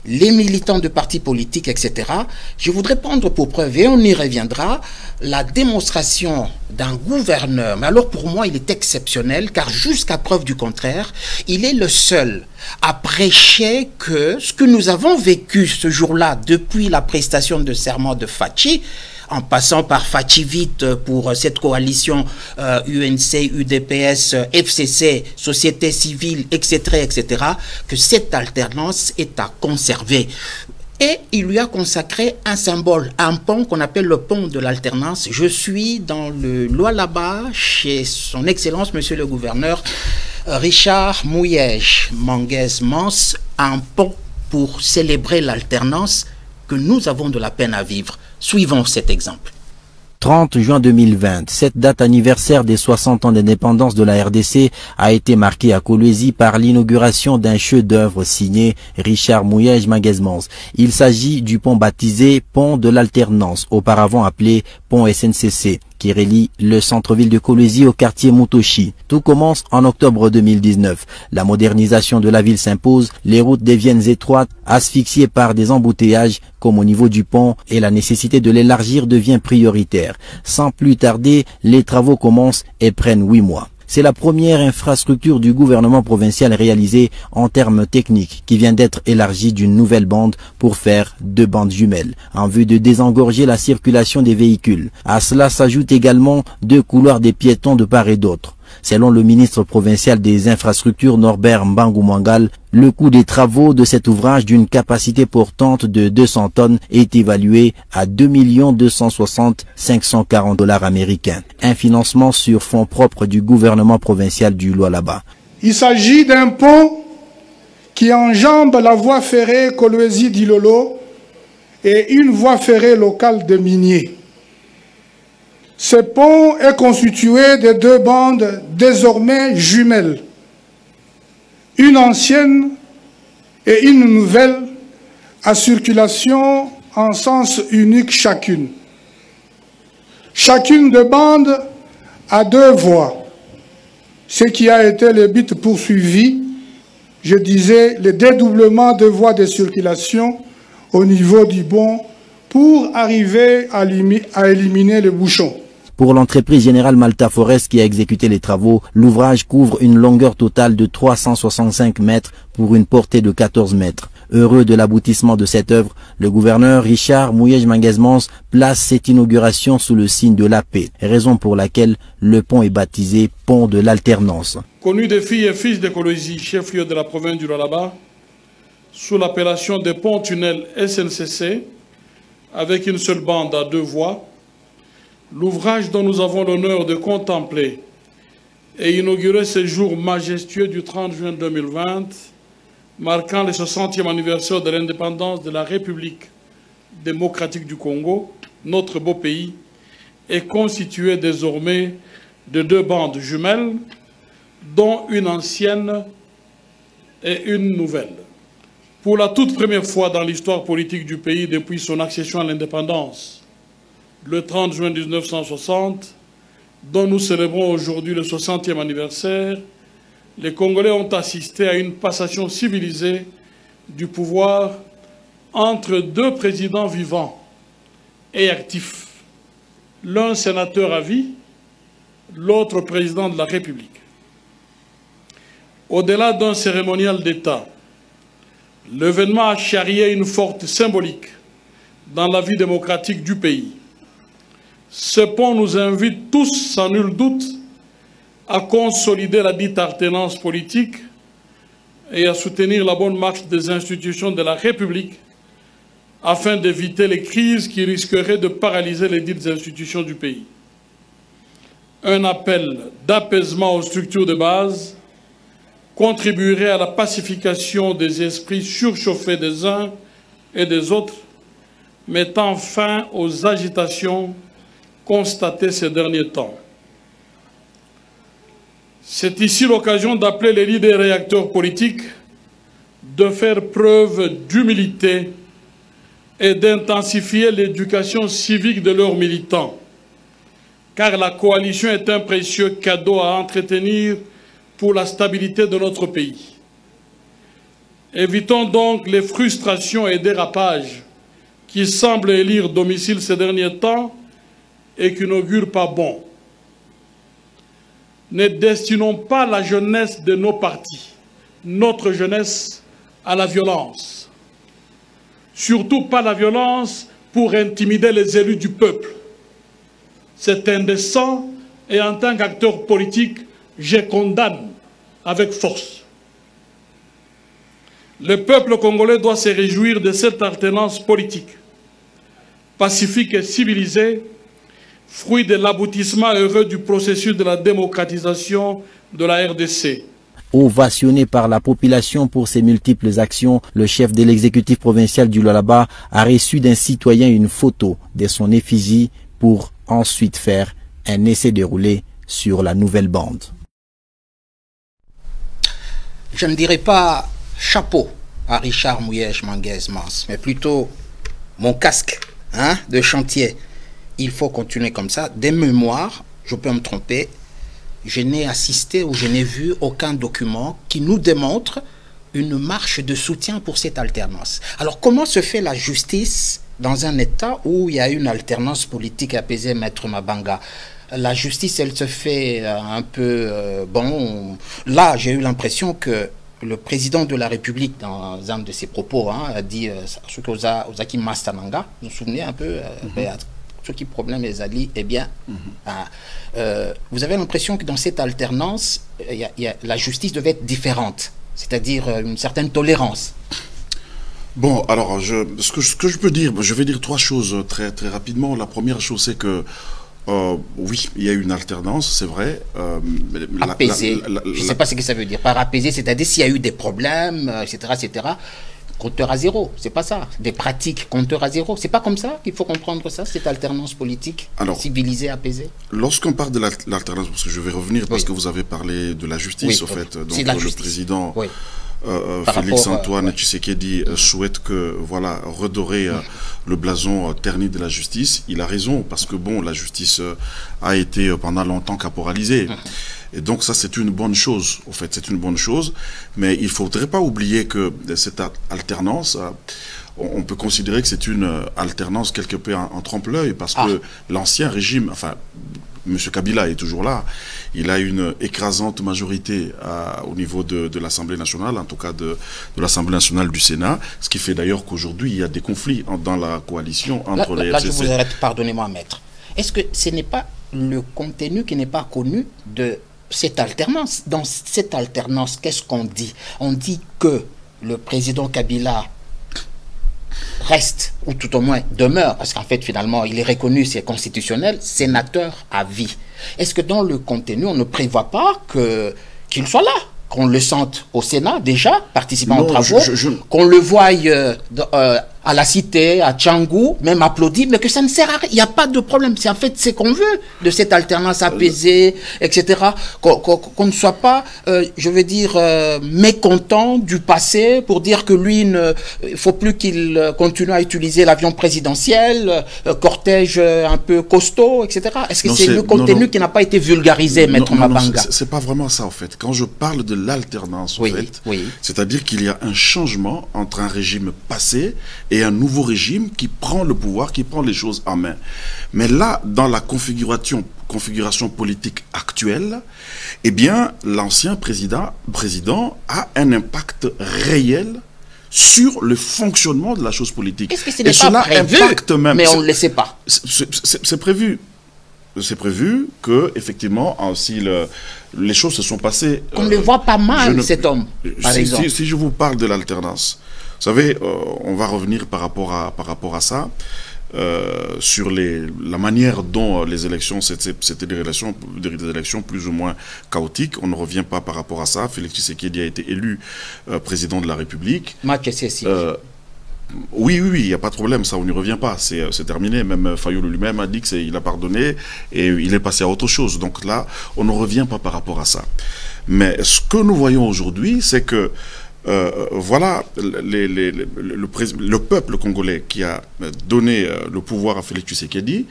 les militants de partis politiques, etc. Je voudrais prendre pour preuve, et on y reviendra, la démonstration d'un gouverneur. Mais alors pour moi, il est exceptionnel, car jusqu'à preuve du contraire, il est le seul à prêcher que ce que nous avons vécu ce jour-là, depuis la prestation de serment de Fachi, en passant par Fachivite pour cette coalition UNC, UDPS, FCC, société civile, etc., etc., que cette alternance est à conserver. Et il lui a consacré un symbole, un pont qu'on appelle le pont de l'alternance. Je suis dans le Lualaba, chez son Excellence, Monsieur le Gouverneur, Richard Mouyej Manguez-Mans, un pont pour célébrer l'alternance que nous avons de la peine à vivre. Suivons cet exemple. 30 juin 2020, cette date anniversaire des 60 ans d'indépendance de la RDC a été marquée à Kolwezi par l'inauguration d'un chef-d'œuvre signé Richard Mouyej Manguez-Mans. Il s'agit du pont baptisé Pont de l'Alternance, auparavant appelé Pont SNCC, qui relie le centre-ville de Kolwezi au quartier Mutoshi. Tout commence en octobre 2019. La modernisation de la ville s'impose, les routes deviennent étroites, asphyxiées par des embouteillages comme au niveau du pont, et la nécessité de l'élargir devient prioritaire. Sans plus tarder, les travaux commencent et prennent 8 mois. C'est la première infrastructure du gouvernement provincial réalisée en termes techniques qui vient d'être élargie d'une nouvelle bande pour faire 2 bandes jumelles en vue de désengorger la circulation des véhicules. À cela s'ajoutent également 2 couloirs des piétons de part et d'autre. Selon le ministre provincial des infrastructures Norbert Mbangu-Mangal, le coût des travaux de cet ouvrage d'une capacité portante de 200 tonnes est évalué à 2 260 540 $ américains. Un financement sur fonds propres du gouvernement provincial du Lualaba. Il s'agit d'un pont qui enjambe la voie ferrée Kolwezi-Dilolo et une voie ferrée locale de Minier. Ce pont est constitué de deux bandes désormais jumelles, une ancienne et une nouvelle, à circulation en sens unique chacune. Chacune de bandes a deux voies, ce qui a été le but poursuivi, je disais, le dédoublement de voies de circulation au niveau du pont pour arriver à éliminer le bouchon. Pour l'entreprise Générale Malta Forest qui a exécuté les travaux, l'ouvrage couvre une longueur totale de 365 mètres pour une portée de 14 mètres. Heureux de l'aboutissement de cette œuvre, le gouverneur Richard Mouyej Manguesmans place cette inauguration sous le signe de la paix, raison pour laquelle le pont est baptisé Pont de l'Alternance. Connu des filles et fils de Kolwezi, chef-lieu de la province du Lualaba, sous l'appellation des ponts-tunnels SNCC, avec une seule bande à deux voies, l'ouvrage dont nous avons l'honneur de contempler et inaugurer ce jour majestueux du 30 juin 2020, marquant le 60e anniversaire de l'indépendance de la République démocratique du Congo, notre beau pays, est constitué désormais de deux bandes jumelles, dont une ancienne et une nouvelle. Pour la toute première fois dans l'histoire politique du pays depuis son accession à l'indépendance, le 30 juin 1960, dont nous célébrons aujourd'hui le 60e anniversaire, les Congolais ont assisté à une passation civilisée du pouvoir entre deux présidents vivants et actifs, l'un sénateur à vie, l'autre président de la République. Au-delà d'un cérémonial d'État, l'événement a charrié une forte symbolique dans la vie démocratique du pays. Ce pont nous invite tous, sans nul doute, à consolider la dite alternance politique et à soutenir la bonne marche des institutions de la République afin d'éviter les crises qui risqueraient de paralyser les dites institutions du pays. Un appel d'apaisement aux structures de base contribuerait à la pacification des esprits surchauffés des uns et des autres, mettant fin aux agitations constatées ces derniers temps. C'est ici l'occasion d'appeler les leaders et acteurs politiques de faire preuve d'humilité et d'intensifier l'éducation civique de leurs militants, car la coalition est un précieux cadeau à entretenir pour la stabilité de notre pays. Évitons donc les frustrations et dérapages qui semblent élire domicile ces derniers temps et qui n'augurent pas bon. Ne destinons pas la jeunesse de nos partis, notre jeunesse, à la violence. Surtout pas la violence pour intimider les élus du peuple. C'est indécent et en tant qu'acteur politique, je condamne avec force. Le peuple congolais doit se réjouir de cette alternance politique, pacifique et civilisée, fruit de l'aboutissement heureux du processus de la démocratisation de la RDC. Ovationné par la population pour ses multiples actions, le chef de l'exécutif provincial du Lualaba a reçu d'un citoyen une photo de son effigie pour ensuite faire un essai déroulé sur la nouvelle bande. Je ne dirais pas chapeau à Richard Mouyej Manguesmans, mais plutôt mon casque de chantier. Il faut continuer comme ça. Des mémoires, je peux me tromper, je n'ai assisté ou je n'ai vu aucun document qui nous démontre une marche de soutien pour cette alternance. Alors comment se fait la justice dans un État où il y a une alternance politique apaisée, Maître Mabanga? La justice, elle se fait un peu... bon, là, j'ai eu l'impression que le président de la République, dans un de ses propos, a dit ce que Ozaki Mastananga, vous vous souvenez un peu ce qui problème les alliés, eh bien, vous avez l'impression que dans cette alternance, la justice devait être différente, c'est-à-dire une certaine tolérance. Bon, alors, ce que je peux dire, je vais dire trois choses très, très rapidement. La première chose, c'est que oui, il y a une alternance, c'est vrai. Apaisée, je ne sais pas ce que ça veut dire. Par apaisé, c'est-à-dire s'il y a eu des problèmes, etc., etc., compteur à zéro, c'est pas ça. Des pratiques compteur à zéro, c'est pas comme ça qu'il faut comprendre ça, cette alternance politique civilisée, apaisée. Lorsqu'on parle de l'alternance, parce que je vais revenir, parce que vous avez parlé de la justice, en fait, donc le président Félix-Antoine Tshisekedi souhaite que, voilà, redorer le blason terni de la justice. Il a raison, parce que bon, la justice a été pendant longtemps caporalisée. Et donc ça, c'est une bonne chose, en fait, c'est une bonne chose. Mais il ne faudrait pas oublier que cette alternance, on peut considérer que c'est une alternance quelque peu en trompe-l'œil, parce que l'ancien régime, enfin, M. Kabila est toujours là, il a une écrasante majorité au niveau de l'Assemblée nationale, en tout cas de l'Assemblée nationale du Sénat, ce qui fait d'ailleurs qu'aujourd'hui, il y a des conflits dans la coalition entre les RCC. Là, je vous arrête, pardonnez-moi, maître. Est-ce que ce n'est pas le contenu qui n'est pas connu de cette alternance? Dans cette alternance, qu'est-ce qu'on dit? On dit que le président Kabila reste, ou tout au moins demeure, parce qu'en fait, finalement, il est reconnu, c'est constitutionnel, sénateur à vie. Est-ce que dans le contenu, on ne prévoit pas qu'il soit là, qu'on le sente au Sénat, déjà, participant aux travaux, qu'on le voie à la Cité, à Tchangou, même applaudi, mais que ça ne sert à rien. Il n'y a pas de problème. C'est en fait ce qu'on veut de cette alternance apaisée, etc. Qu'on ne soit pas, je veux dire, mécontent du passé pour dire que lui, il ne faut plus qu'il continue à utiliser l'avion présidentiel, cortège un peu costaud, etc. Est-ce que c'est le contenu qui n'a pas été vulgarisé, Maître Mabanga? C'est pas vraiment ça, en fait. Quand je parle de l'alternance, en fait, c'est-à-dire qu'il y a un changement entre un régime passé et un nouveau régime qui prend le pouvoir, qui prend les choses en main. Mais là, dans la configuration politique actuelle, eh bien, l'ancien président a un impact réel sur le fonctionnement de la chose politique. Est-ce que ce n'est pas prévu, même, mais on ne le sait pas? C'est prévu. C'est prévu que, effectivement, si les choses se sont passées... On le voit pas mal, cet homme, par exemple. Si je vous parle de l'alternance, vous savez, on va revenir par rapport à ça, sur la manière dont les élections, c'était des élections plus ou moins chaotiques. On ne revient pas par rapport à ça. Félix Tshisekedi a été élu président de la République. Oui, il n'y a pas de problème, ça, on n'y revient pas, c'est terminé. Même Fayoulou lui-même a dit qu'il a pardonné et il est passé à autre chose. Donc là, on ne revient pas par rapport à ça. Mais ce que nous voyons aujourd'hui, c'est que voilà, le peuple congolais qui a donné le pouvoir à Félix Tshisekedi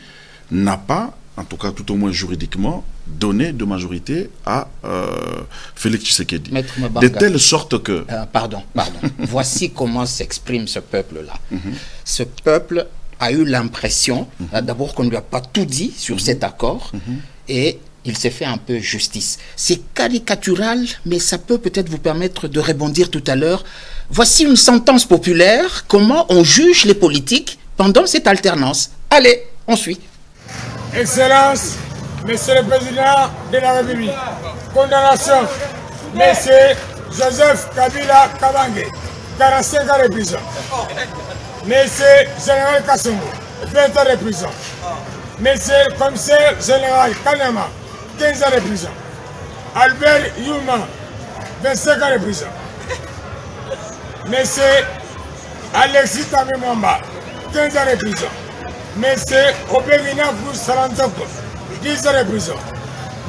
n'a pas, en tout cas tout au moins juridiquement, donné de majorité à Félix Tshisekedi. De telle sorte que... Pardon. Voici comment s'exprime ce peuple-là. Ce peuple a eu l'impression, d'abord qu'on ne lui a pas tout dit sur cet accord, et il s'est fait un peu justice. C'est caricatural, mais ça peut peut-être vous permettre de rebondir tout à l'heure. Voici une sentence populaire, comment on juge les politiques pendant cette alternance. Allez, on suit. Excellence, Monsieur le Président de la République, condamnation, Monsieur Joseph Kabila Kabange, 45 ans de prison. Monsieur Général Kassongo, 20 ans de prison. Monsieur le Commissaire Général Kanama, 15 ans de prison. Albert Yuma, 25 ans de prison. Monsieur Alexis Tamimamba, 15 ans de prison. Monsieur Obegina Sarantoko, 10 ans de prison.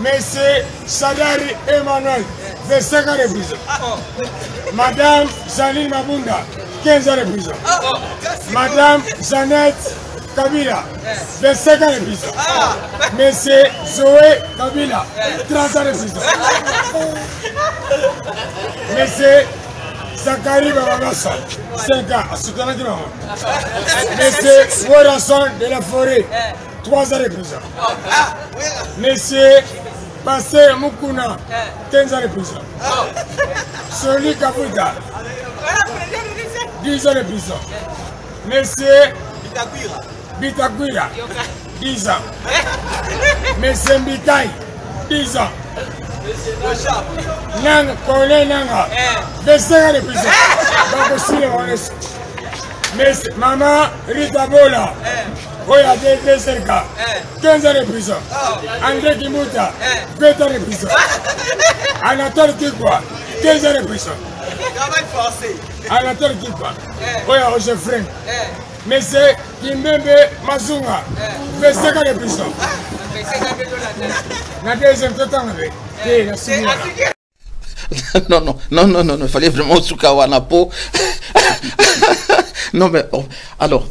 Monsieur Sadari Emmanuel, 25 ans de prison. Madame Janine Mabunda, 15 ans de prison. Madame Jeannette Kabila, 25 ans de prison. Monsieur Zoé Kabila, 30 ans de prison. Monsieur Zakari Bababassa, 5 ans. Monsieur Warasson de la Forêt, 3 ans de prison. Monsieur Passé Mukuna, 15 ans de prison. Soli Kabuta, 10 ans de prison. Monsieur Bitakwira, 10 ans. Monsieur Mbitaï, 10 ans. Nang Kone Nanga, 25 ans de prison. Donc aussi le honest. Mais Maman Rita Bola, Oya de Serka, 15 ans de prison. André Kimuta, 20 ans de prison. Anatole Kikwa, 15 ans de prison. Travail forcé. À la terre qui parle. Oui, je freine. Mais c'est Kimbembe Mazunga. Fait 5 ans de prison. La deuxième temps avec. Non, il fallait vraiment Soukawana po. Non, mais alors,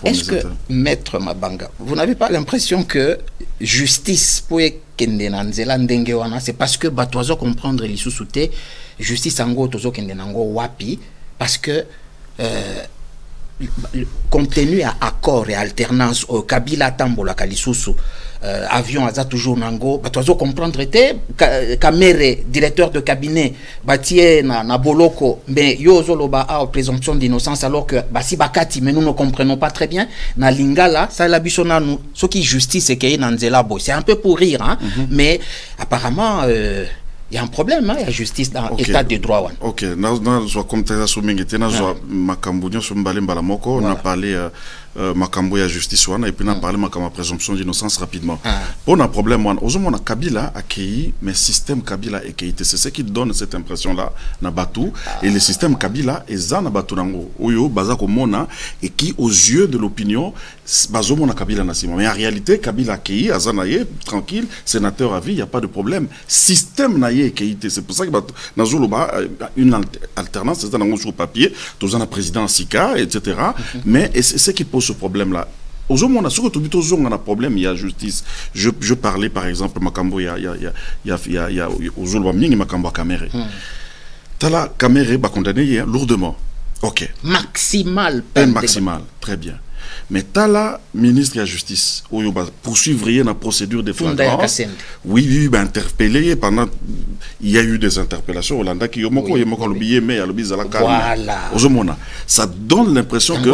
est-ce que, Maître Mabanga, vous n'avez pas l'impression que justice c'est parce que Batoizo comprendre les sous-soutés, justice ango tozo kendenango wapi, parce que compte tenu à accord et alternance au Kabila Tambola Kalisusu, avion aza toujours nango, Batoizo comprendre était Kamere, directeur de cabinet, Batie na Boloko, mais yozo loba a présomption d'innocence alors que basi bakati, mais nous ne comprenons pas très bien. Na lingala, ça la bisona nous, ce qui justice et qui nanzela boy, c'est un peu pour rire, hein, mais apparemment. Il y a un problème, hein, il y a justice dans l'état de droit. Ok, comme tu as dit, on a parlé Makambo ya justice et puis on a parlé de présomption d'innocence rapidement. Pour un problème, on a Kabila accueilli, mais système Kabila accueilli. C'est ce qui donne cette impression-là, na Batou, et le système Kabila est za na Batou nango. Oyo bazako mona et qui aux yeux de l'opinion bazo mona Kabila nasima. Mais en réalité, Kabila accueilli, azanaye tranquille, sénateur à vie, il n'y a pas de problème. Système naye c'est pour ça que Nazouloba une alternance, c'est un sur papier, tous un président Sika, etc. Mais c'est ce qui pose ce problème-là. Aujourd'hui, on a surtout un problème, il y a justice. Je parlais par exemple, Makambo, il y a Ozolwa Ming et Makambo Kamere. Tala Kamere va condamner lourdement. Ok. Maximal. Peine maximale. Très bien. Mais Tala, ministre de la Justice, poursuivre la procédure de flagrance. Oui, interpellé pendant. Il y a eu des interpellations. Voilà. Ça donne l'impression que.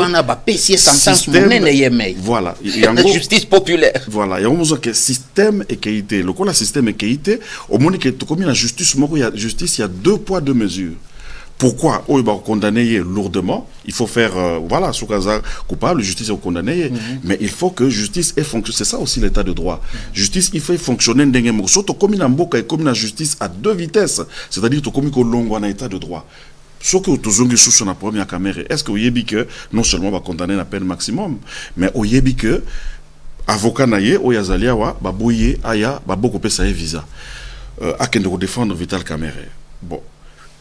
Voilà. Justice populaire. Voilà. Il y a un système et qualité. Le système et qualité, au moment que tu commis la justice, il y a 2 poids 2 mesures. Pourquoi on va condamner lourdement? Il faut faire, voilà, Soukaza coupable, justice est condamnée, mais il faut que justice ait fonctionné. C'est ça aussi l'état de droit. Justice, il faut fonctionner d'un surtout comme une mboka et comme la justice à 2 vitesses. C'est-à-dire que comme on a état de droit. Ce que tu as sur la première caméra, est-ce que vous avez que non seulement on va condamner la peine maximum, mais vous avez que avocat naye, ou yazaliawa, babouye, aya, baboko pesa visa. À qui de défendre Vital Kamere. Bon.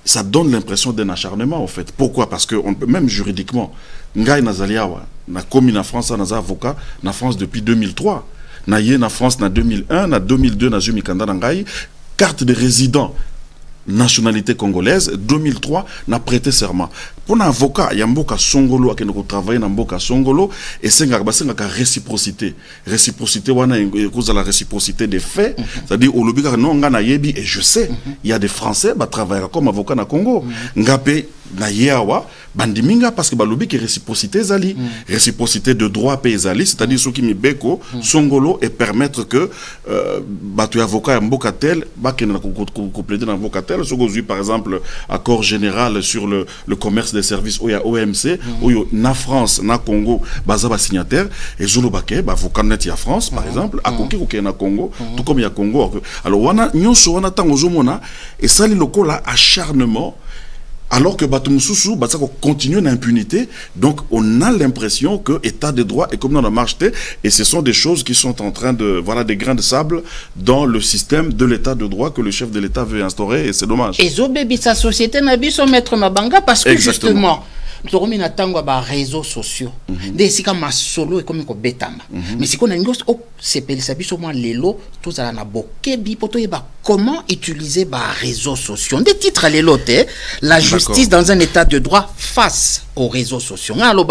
Ça donne l'impression d'un acharnement, en fait. Pourquoi? Parce que même juridiquement, Ngaï Nazaliawa, na commis en France, na avocat, na France depuis 2003. Na yé na France na 2001, na 2002, na Jumikanda Ngaï, carte de résident, nationalité congolaise, 2003, n'a prêté serment. Pour un avocat, il y a un avocat songolo qui a travaillé dans un avocat songolo et c'est une réciprocité. Réciprocité, cause de la réciprocité des faits, c'est-à-dire au lobby non et je sais, il y a des Français qui travaillent comme avocat na Congo. Ngapé na yeawa bandiminga parce que balobi qui réciprocité zali, réciprocité de droit pays c'est-à-dire ceux qui mi beko songolo et permettre que batu avocat mboka tel ba ken compléter dans mboka tel par exemple accord général sur le commerce des services où il y a OMC où na France na Congo baza ba signataire et zolo baké ba avocat net ya France par exemple a koki ko na Congo tout comme il y a Congo alors wana nyonso wana tango zomona et ça li lokola acharnement. Alors que Batumsusu, continue d'impunité, donc on a l'impression que l'état de droit est comme dans la marche, et ce sont des choses qui sont en train de, voilà, des grains de sable dans le système de l'état de droit que le chef de l'État veut instaurer, et c'est dommage. Et Zobébi, sa société n'a pas son maître Mabanga, parce que justement, nous avons mis un réseaux sociaux. Des si comme solo et comme un betama. Mais si on a une grosse, c'est pour les moins l'élo, tout ça n'a bokebi, pour comment utiliser les réseaux sociaux. Des titres à l'éloté, la justice dans un état de droit face aux réseaux sociaux. Alors,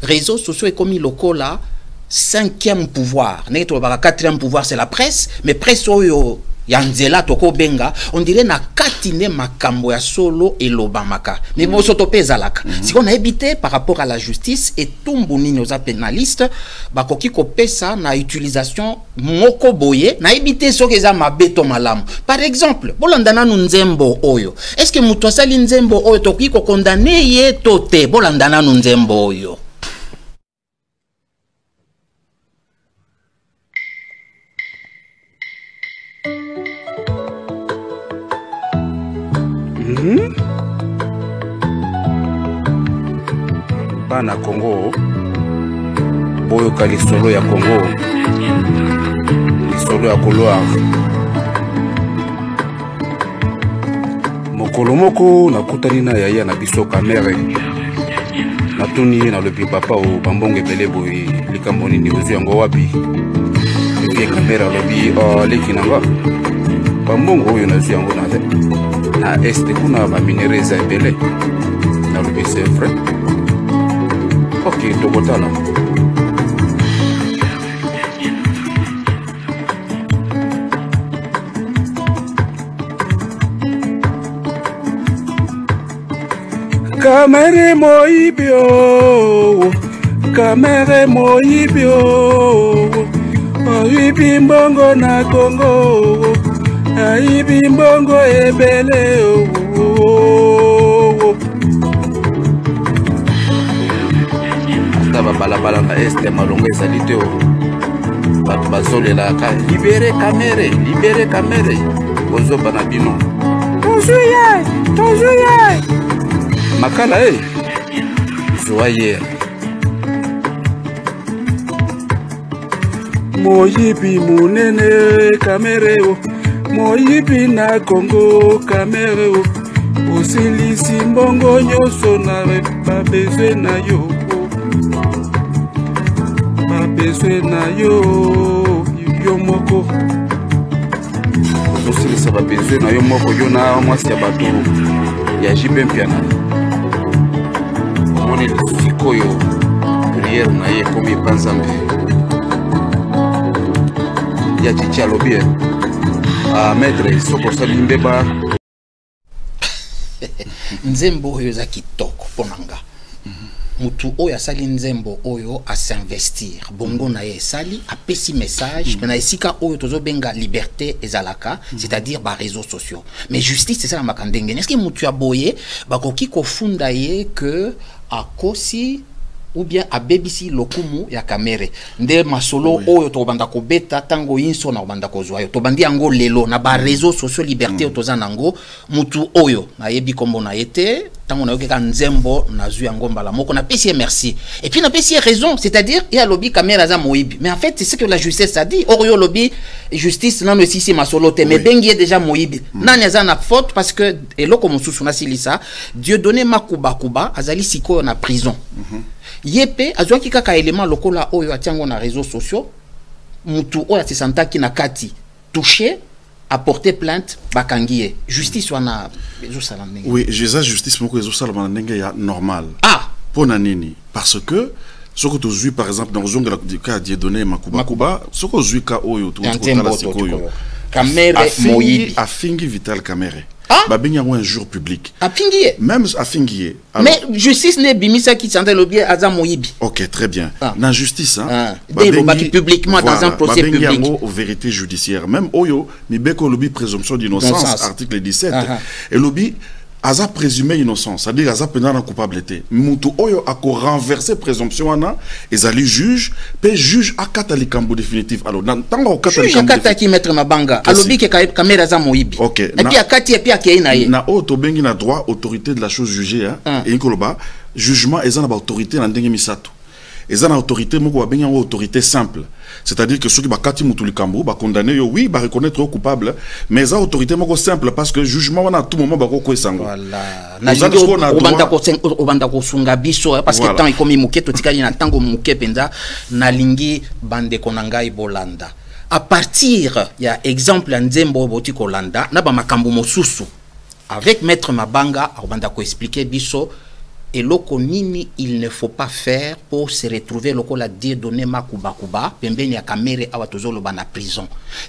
réseaux sociaux et comme il locaux là, 5e pouvoir. 4e pouvoir, c'est la presse, mais presse oyo. Yanzela toko benga on dirait na katine makambo ya solo et lobamaka mais bon soto pezalaka si on a évité par rapport à la justice et tumbuni nos pénalistes bakoki ko pesa na utilisation moko boye na éviter so keza mabeto malamu par exemple bolandana nu nzembo oyo est-ce que muto sali nzembo oyo toki ko condamner ye tote bolandana nu nzembo oyo. bana Congo boyoka lisolo ya Congo, lisolo ya couloir. Mokolo moko nakutani na yaya na biso kamere, natuni ye nalobi papa o bambongo ebele boye likambo nini ozwi yango wapi? Epi kamere alobi leki nanga bambongo oyo nazwi yango na este kuna baminere eza ebele. Nalobi c'est vrai. Ok, tokotala. Kamere moibio, kamere moibio, oibi mbongo na Congo, aibi mbongo ebele ata balabala na este malongo ezali te bato bazolelaka libere kamere ozoba na bino tozuye makala zoye moyibi munene kamere moyibi na Congo kamere osilisi mbongo nyonso na babezwe na yo yo moko osilisa babezwe na yo moko yo na mwasi ya bato ya jibe mpiana omoni sikoyo priere na ye komi epanzambe ya chichi alobi maître soko osali mbeba nzembo oyo eza kitoko ponanga mutu oyo asali nzembo oyo asinvestir bongo na ye esali apesi message na esika oyo tozobenga liberté ezalaka c'est-à-dire ba réseaux sociaux mais justice c'est ça la makandenge est-ce que mutu ya boye bakoki kofunda ye que akosi ou bien abebisi lokumu ya kamere nde masolo oyo to banda ko beta tango inso na banda ko zwa yo to bandi yango lelo na ba réseaux sociaux liberté otoza nango mutu oyo na yebi kombo na yete tango na yoka nzembo na zwi yango mbala moko na pesi merci et puis na pesi raison c'est-à-dire il y a lobby kamera za moibi mais en fait c'est ce que la justice a dit or yo lobby justice non aussi si masolo te mais bengi déjà moibi nani za na faute parce que eloko mosusu na silisa Dieu donné makuba kuba azali siko na prison yepe azwaki kaka élément lokola oyo atiango na réseaux sociaux mutu oyo se sentaki na kati touché a porté plainte bakangiye justice wana bezo salamenge oui jeza justice moko bezo salamenge ya normal pona nini parce que soko tozui par exemple dans zonga la cas Dieudonné Makuba soko zui ka oyo to kotala sikoyo kamere moyibi afingi Vital Kamerhe babenya un jour public afingiye même afingiye mais justice ne bimisa qui sentait le bien aza moyibi ok très bien na justice babengaki publiquement dans un procès public babengyango vérité judiciaire même oyo mibeko lobi présomption d'innocence article 17 et lobi aza présumé innocent, c'est-à-dire aza pendant coupabilité. Mutu oyo ako renverser présomption wana, ezali juge, pe juge akata likambo définitif. Alors dans tango akata likambo juge akata ki mettre mabanga, alobi ke kamera za moyibi. OK. Et puis akati et puis akei na ye. Na auto bengi na droit autorité de la chose jugée et nkoloba jugement ezana ba autorité na ndenge misato. Ezana autorité moko bengi autorité simple. C'est-à-dire que ceux qui bakati mutulikambo ba condamner yo oui ba reconnaître coupable mais ça autorité moko simple parce que jugement wana à tout moment ba ko esango. Voilà. Obanda ko sunga biso parce que tant ikomi muke to tikali na tango muke penza na lingi bande konangai bolanda. À partir ya exemple nzembo boti kolanda na ba makambo mosusu avec maître Mabanga obanda ko expliquer biso et loko nini il ne faut pas faire pour se retrouver loko la Dieudonné Makuba pembeni ya kamere awa tozolo bana prison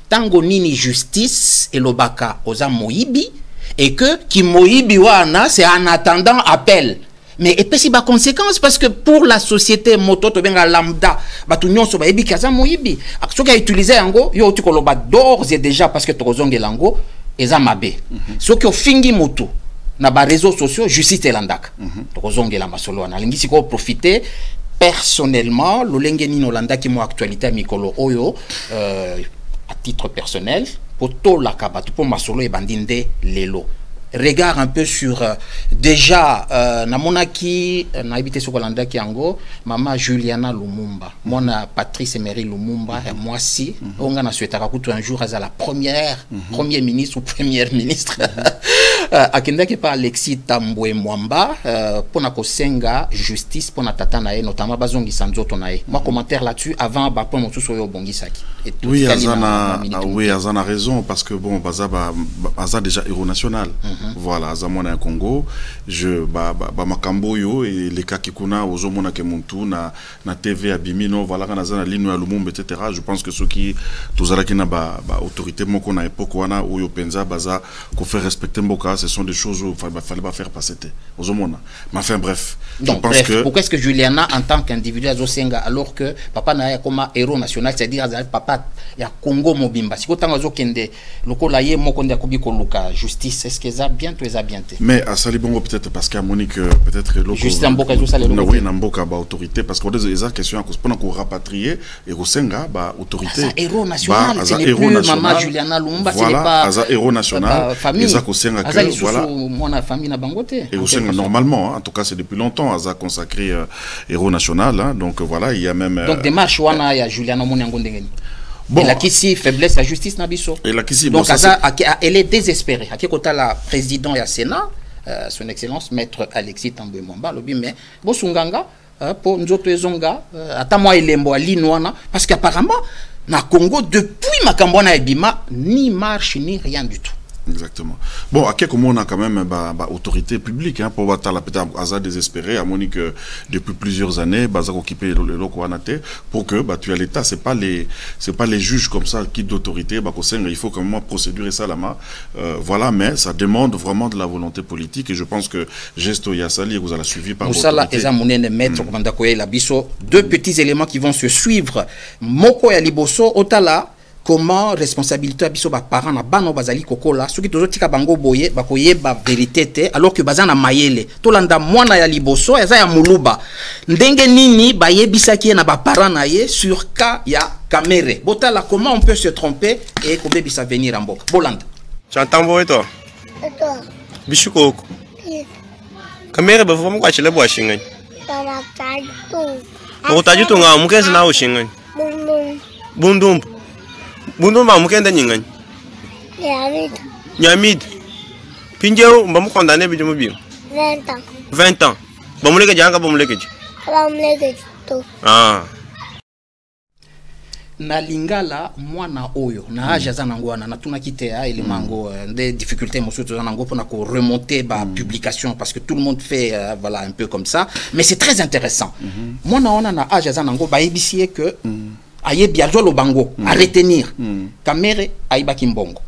tango nini justice et lobaka oza moyibi et que ki moyibi wana c'est en attendant appel mais et puis si ba conséquence parce que pour la société moto to benga lambda batu nyonso ba yebi kaza moyibi soki a utiliser yango yo ti koloba d'ores et déjà parce que tozonge lango eza mabe soki ofingi moto na ba réseaux sociaux justice elandaka tokozongela masolo na lingi siko profiter personnellement lolenge nino landaki mo actualité mikolo oyo à titre personnel pour to la kabatu pour masolo e bandinde lelo regard un peu sur déjà namonaki na habité sur Kolanda Kiango maman Juliana Lumumba mona Patrice Emery Lumumba moi si on a souhaité raconter un jour à la premier ministre ou première ministre akenda qui par Alexis Tambwe Mwamba pour na kosenga justice pour na tata nae notamment bazongi sanzoto nae moi commentaire là-dessus avant ba point motu soyo bongisaki oui Azana raison parce que bon baza déjà héros national. Voilà, Azamona Congo, makambo yo et les cas qui kuna ozomona ke muntu na TV abimino voilà kana zana lino ya Lumumba etc. Je pense que ceux qui tozala kina autorité moko na époque wana oyo penza baza ko faire respecter mboka, ce sont des choses où fallait pas faire passer ozomona. Mais enfin bref, donc, je pense que pourquoi est-ce que Juliana en tant qu'individu azosenga alors que papa na ya comme héros national, c'est-à-dire papa ya Congo mobimba siko tanga zokende lokola ye moko ndia kubiko luka justice est-ce que ça bien tu es bien mais à Salibongo peut-être parce qu'à Monique peut-être juste en boka ça les oui na mboka ba autorité parce qu'on des question à cause pendant qu'on rapatrier et au senga ba autorité héros national c'est les plus maman Juliana Lumumba c'est pas Aza héros national et ça ko senga que voilà mon famille na bangote et au senga normalement en tout cas c'est depuis longtemps Aza consacré héros national donc voilà il y a même donc démarche wana ya Juliana Monyango ndengeni. Bon, et là qui si faiblesse la justice nabiso. Et là qui si donc bon, elle est désespérée. À qui côté la président et Sénat, son excellence maître Alexis Tambwe Mwamba lobi mais bo sunganga pour nzoto ezonga ata moi elembo alinwana parce qu'apparemment na Congo depuis makambo na ebima ni marche ni rien du tout. Exactement. Bon, à quelques mois on a quand même autorité publique hein, pour voir la peut-être Aza désespéré à Monique depuis plusieurs années Baza occupé le loco anaté pour que tu as l'état c'est pas les juges comme ça qui d'autorité il faut quand même procédure et ça là voilà mais ça demande vraiment de la volonté politique et je pense que Gesto Yassali vous allez suivi par Moussala eza munene maître komanda koye la biso deux petits éléments qui vont se suivre moko ya liboso otala comment responsabilité biso ba parents na bano bazali kokola soki tozotika bango boye bakoyeba vérité alors que bazana mayele tolanda mwana ya liboso eza ya muluba ndenge nini bayebisaki na ba parents na ye sur cas ya Kamere botala comment on peut se tromper et kobebisa venir en mboka bolanda j'entends boye toi bishuko Kamere ba fomo kwa chile bwa shingani Mokutajutu nga mukezi na ushingani Bundumbu Bundumba mukende nyingani Nyamid Pinjeo mba mukondane bijumu biyo 20 ans Bamuleke janga bamuleke to na lingala mwana oyo na aja za nangwana na tuna kitea ile mango des difficultés monsieur to nango pour na ko remonter ba publication parce que tout le monde fait voilà un peu comme ça mais c'est très intéressant mwana ona na aja za nango ba ebisie que aye biazo lo bango à retenir Kamere aibaki mbongo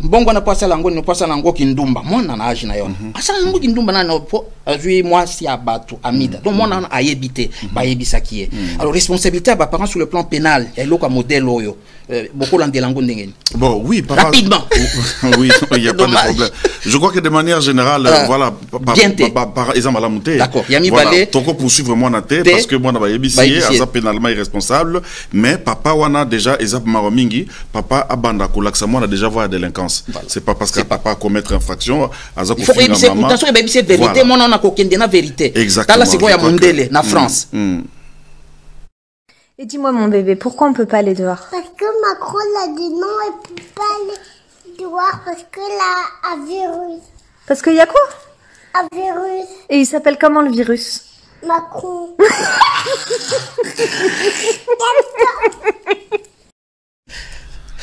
mbongo na pasa lango ni pasa lango kindumba mwana na aji na yona asa lango kindumba na no po azui mwasi abatu amida donc mwana na ayebite ba yebisa kié alors responsabilité ba parents sur le plan pénal ya loka modèle oyo beaucoup landelango ndengeni bon oui papa rapidement oui il y a pas de problème je crois que de manière générale voilà par exemple la montée d'accord yami voilà, balé toko poursuivre moi na té parce que moi na ba yebisié asa pénalement irresponsable mais papa wana déjà ezap maromingi papa abanda ko laksa moi na déjà voir délinquance voilà. C'est pas parce que papa a commettre infraction asa ko finir maman attention c'est vérité mon on a kokende na vérité exactement là c'est quoi ya mondele na France. Et dis-moi mon bébé, pourquoi on peut pas aller dehors? Parce que Macron l'a dit non, elle peut pas aller dehors parce que là, un virus. Parce qu'il y a quoi? Un virus. Et il s'appelle comment le virus? Macron.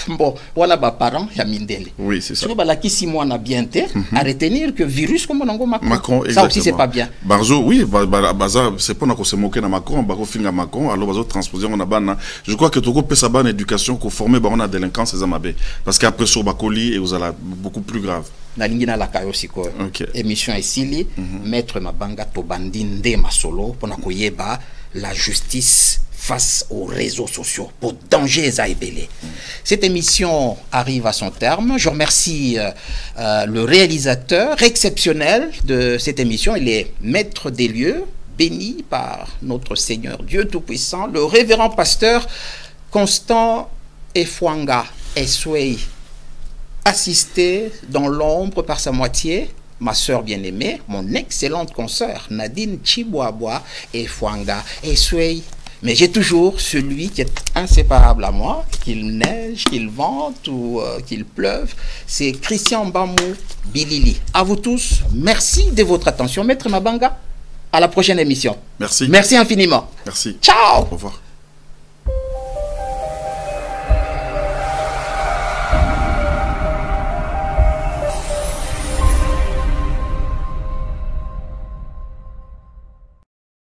Bon, voilà ba parents ya mindele. Oui, c'est ça. Sur ba la qui 6 mois na bien té à retenir que virus comme on Macron. Ça aussi c'est pas bien. Barzo oui, baza c'est pas qu'on se moquer na Macron, ba ko finga Macron, alors bazo transposer on a ban. Je crois que toko peut sa bonne éducation ko former ba on a délinquance ces amabé parce qu'après sur ba colis et vous allez beaucoup plus grave. Na lingina la kayo siko. Émission ici maître Mabanga to bandinde masolo pona ko yeba la justice face aux réseaux sociaux pour danger Zaïbélé. Cette émission arrive à son terme. Je remercie le réalisateur exceptionnel de cette émission. Il est maître des lieux, béni par notre Seigneur Dieu Tout-Puissant, le révérend pasteur Constant Efwanga Eswei assisté dans l'ombre par sa moitié, ma sœur bien-aimée, mon excellente consoeur Nadine Chiboaboa et Fwanga et Sway. Mais j'ai toujours celui qui est inséparable à moi, qu'il neige, qu'il vente ou qu'il pleuve, c'est Christian Mbamou Bilili. À vous tous, merci de votre attention. Maître Mabanga, à la prochaine émission. Merci. Merci infiniment. Merci. Ciao. Au revoir.